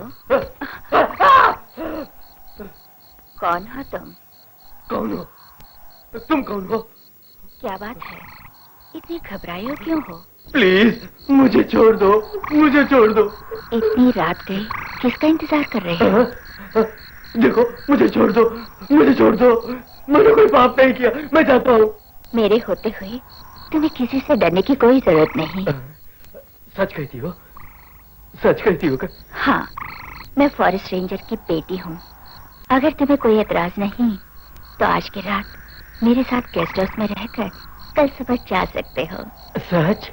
कौन हो तुम? कौन हो? तुम कौन हो? क्या बात है, इतनी घबराए हो क्यों हो? प्लीज मुझे छोड़ दो, मुझे छोड़ दो। इतनी रात गई, किसका इंतजार कर रहे हो? देखो, मुझे छोड़ दो, मुझे छोड़ दो। मैंने कोई पाप नहीं किया, मैं जाता हूँ। मेरे होते हुए तुम्हें किसी से डरने की कोई जरूरत नहीं। सच कहती हो? सच कहती हो क्या? हाँ, मैं फॉरेस्ट रेंजर की बेटी हूँ। अगर तुम्हें कोई एतराज नहीं तो आज की रात मेरे साथ गेस्ट हाउस में रहकर कल सुबह जा सकते हो। सच?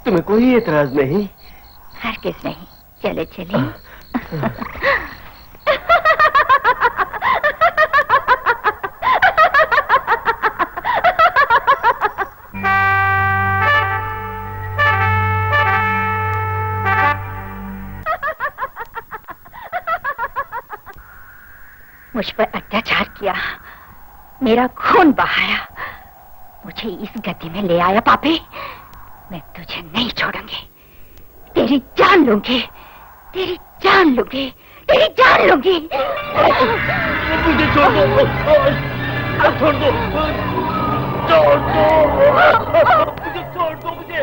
तुम्हें कोई एतराज नहीं? हरगिज़ नहीं। चले चले। मुझ पर अत्याचार किया, मेरा खून बहाया, मुझे इस गति में ले आया पापी। मैं तुझे नहीं छोड़ूंगी, तेरी जान लूंगी, तेरी जान लूंगी, तेरी जान लूंगी। मुझे छोड़ दो, छोड़ दो, छोड़ दो, मुझे छोड़ दो, मुझे।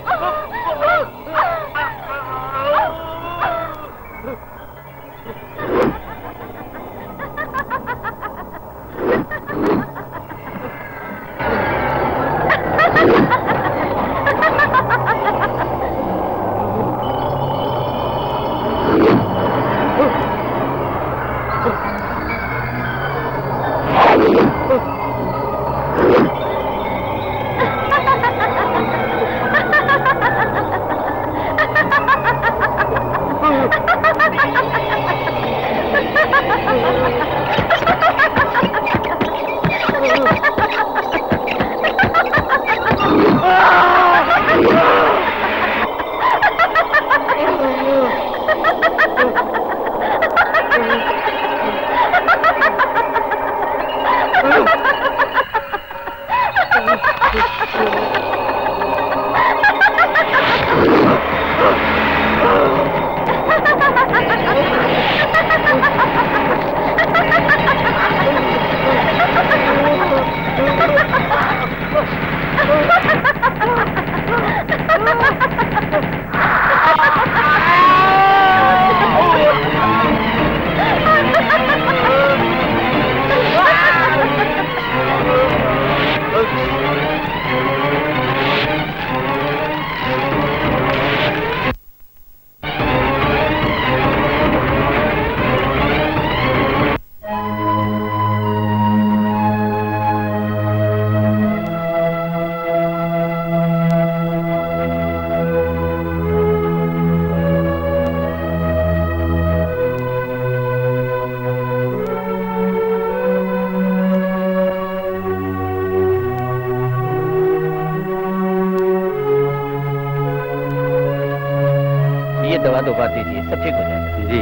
दो बार दीजिए, सब ठीक हो जाएगा। जी।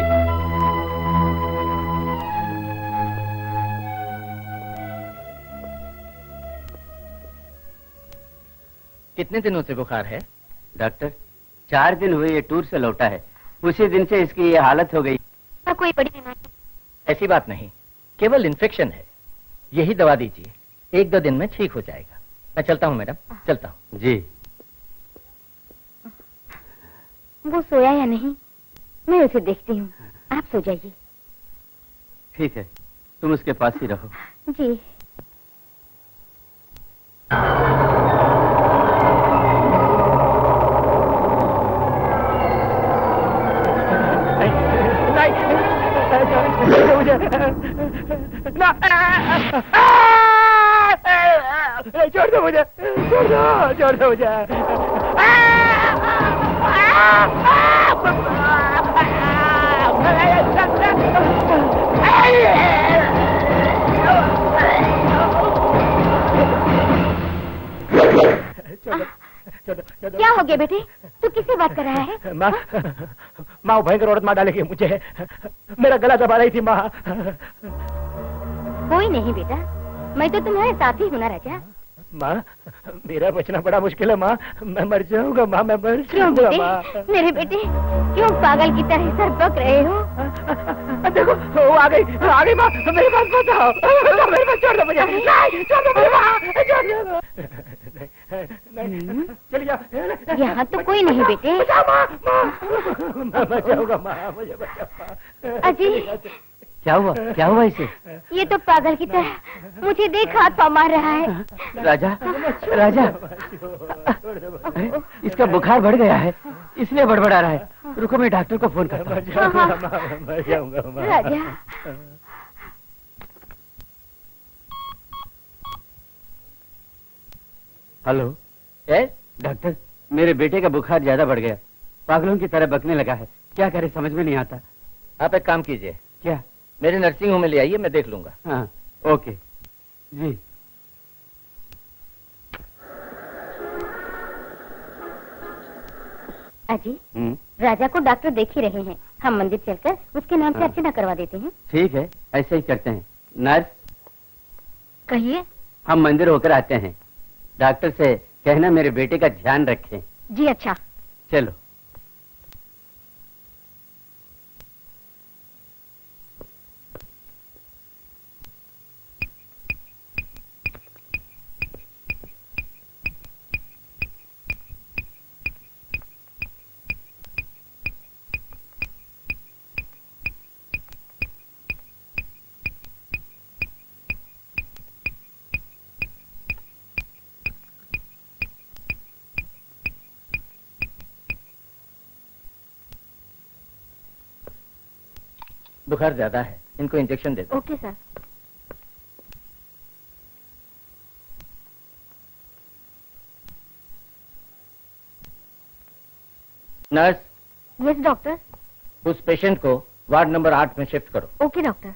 कितने दिनों से बुखार है? डॉक्टर 4 दिन हुए ये टूर से लौटा है, उसी दिन से इसकी ये हालत हो गई। कोई बड़ी बीमारी? ऐसी बात नहीं, केवल इन्फेक्शन है। यही दवा दीजिए, 1-2 दिन में ठीक हो जाएगा। मैं चलता हूँ मैडम, चलता हूँ। जी। वो सोया या नहीं, मैं उसे देखती हूँ। आप सो जाइए। ठीक है, तुम उसके पास ही रहो। जी। मुझे ना, छोड़ दो मुझे, छोड़ दो मुझे। क्या हो गया बेटे? तू किससे बात कर रहा है? माँ, वो भयंकर औरत मार डालेगी मुझे। मेरा गला दबा रही थी माँ। कोई नहीं बेटा, मैं तो तुम्हारे साथ ही हूँ ना राजा। माँ, मेरा बचना बड़ा मुश्किल है माँ। मैं मर जाऊंगा माँ, मैं मर क्यों जाऊंगा बेटे? माँ। मेरे बेटे, क्यों पागल की तरह सर बक रहे हो? देखो, वो आ गई माँ। मेरे पास बताओ, मेरे पास छोड़ दो मुझे। नहीं, छोड़ दो मेरे माँ, छोड़ दो। चलिए जाओ। यहाँ तो कोई नहीं बेटे। मैं बचाऊंगा माँ, मुझे बचाओ। अजी, क्या हुआ इसे? ये तो पागल की तरह मुझे देख हाथ पाँव मार रहा है। राजा, इसका बुखार बढ़ गया है, इसलिए बड़बड़ा रहा है। रुको, मैं डॉक्टर को फोन करता हूँ। मर जाऊंगा माँ। राजा, हेलो। डॉक्टर, मेरे बेटे का बुखार ज्यादा बढ़ गया, पागलों की तरह बकने लगा है। क्या करे, समझ में नहीं आता। आप एक काम कीजिए, क्या? मेरे नर्सिंग होम में ले आइए, मैं देख लूंगा। हाँ, ओके जी। अजी, राजा को डॉक्टर देख ही रहे हैं। हम मंदिर चलकर उसके नाम से अर्चना करवा देते हैं। ठीक है, ऐसे ही करते हैं। नर्स, कहिए। हम मंदिर होकर आते हैं। डॉक्टर से कहना मेरे बेटे का ध्यान रखें। जी अच्छा। चलो। बुखार ज्यादा है, इनको इंजेक्शन दे दो। Okay sir. Nurse, yes doctor. उस पेशेंट को वार्ड नंबर 8 में शिफ्ट करो। Okay doctor.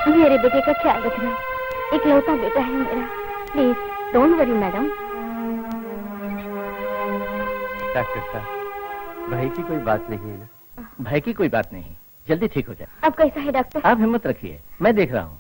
मेरे बेटे का ख्याल रखना, इकलौता बेटा है मेरा। Please don't worry madam. Doctor साहब, भय की कोई बात नहीं है ना? भय की कोई बात नहीं, जल्दी ठीक हो जाए। अब कैसा है डॉक्टर? आप हिम्मत रखिए, मैं देख रहा हूँ।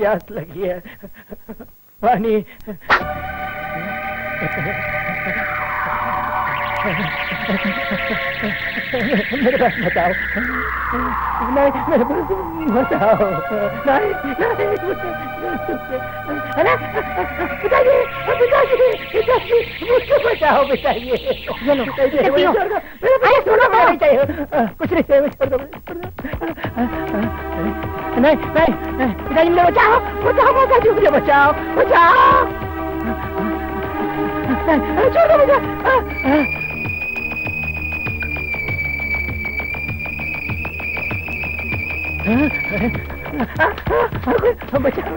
प्यास लगी है, पानी। मेरे पास बताओ, नहीं मेरे पास बताओ, नहीं पिताजी, पिताजी, पिताजी, मुझको बचाओ पिताजी। ये लो, इसे पियो। अरे सुनो, नहीं चाहिए, कुछ नहीं चाहिए, छोड़ दो। नहीं नहीं, पिताजी मुझे बचाओ, बचाओ पिताजी, मुझे बचाओ, बचाओ, छोड़ दो मुझे। बचाओ,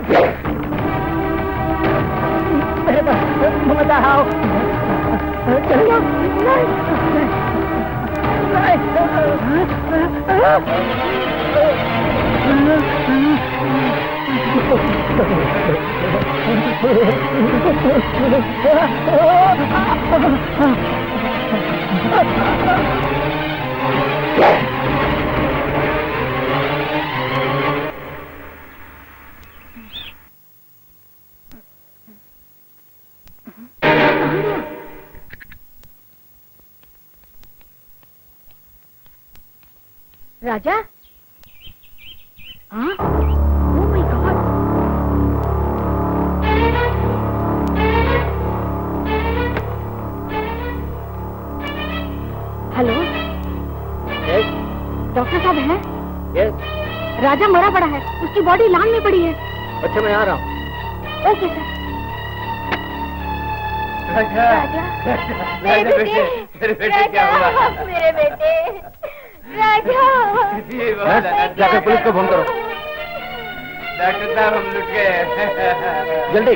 मेरे पास बताओ, चलो, राजा? हाँ? Oh my God! Hello? Yes, doctor साहब हैं? यस। राजा मरा पड़ा है, उसकी बॉडी लान में पड़ी है। अच्छा, मैं आ रहा हूँ। Okay sir. राजा, मेरे बेटे, मेरे बेटे क्या हुआ? मेरे बेटे, राजा। जाकर पुलिस को फोन करो। डॉक्टर साहब, हम लुट गए। जल्दी।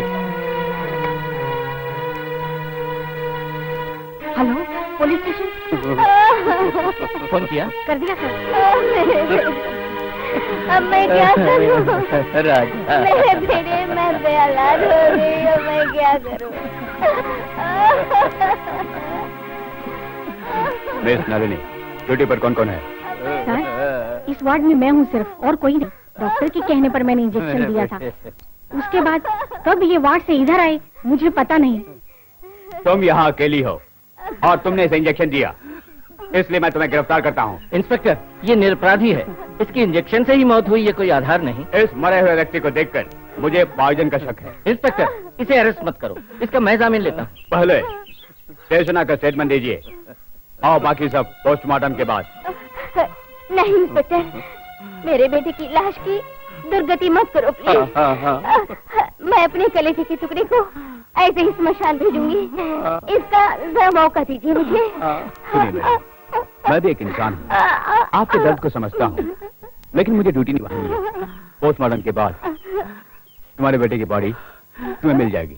Hello, police station? फोन किया? कर दिया सर। अब मैं क्या करूं? राजा, मेरे बेटे, मैं बेऔलाद हो गई हूँ, मैं क्या करूं? मिस नलिनी, ड्यूटी पर कौन कौन है? सर, इस वार्ड में मैं हूँ सिर्फ, और कोई नहीं। डॉक्टर के कहने पर मैंने इंजेक्शन दिया था। उसके बाद कब ये वार्ड से इधर आए मुझे पता नहीं। तुम यहाँ अकेली हो और तुमने इसे इंजेक्शन दिया, इसलिए मैं तुम्हें गिरफ्तार करता हूँ। इंस्पेक्टर, ये निरपराधी है, इसकी इंजेक्शन से ही मौत हुई, ये कोई आधार नहीं। इस मरे हुए व्यक्ति को देखकर मुझे पॉइजन का शक है। इंस्पेक्टर, इसे अरेस्ट मत करो, इसका मैं जामीन लेता हूँ। पहले स्टेशन का स्टेटमेंट दीजिए और बाकी सब पोस्टमार्टम के बाद। नहीं इंस्पेक्टर, मेरे बेटे की लाश की दुर्गति मत करो प्लीज। मैं अपने कलेजे के टुकड़े को ऐसे ही स्मशान भेजूंगी। इसका जरा मौका दीजिए मुझे। सुनिए मैडम, मैं भी एक इंसान हूँ, आपके दर्द को समझता हूँ, लेकिन मुझे ड्यूटी निभानी है। पोस्टमार्टम के बाद तुम्हारे बेटे की बॉडी तुम्हें मिल जाएगी।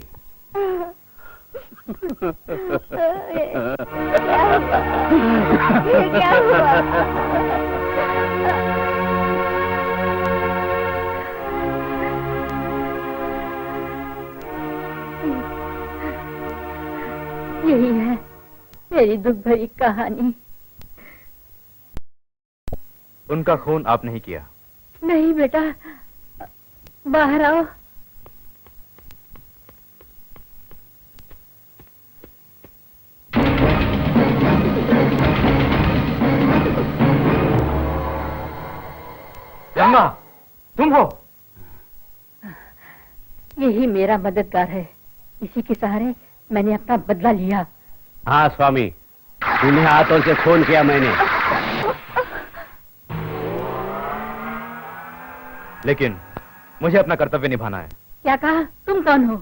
ये क्या हुआ? यही है मेरी दुख भरी कहानी। उनका खून आप नहीं किया? नहीं बेटा, बाहर आओ। गंगा, तुम हो? यही मेरा मददगार है, इसी के सहारे मैंने अपना बदला लिया। हाँ स्वामी, इन्हें हाथों से खून किया मैंने। लेकिन मुझे अपना कर्तव्य निभाना है। क्या कहा? तुम कौन हो?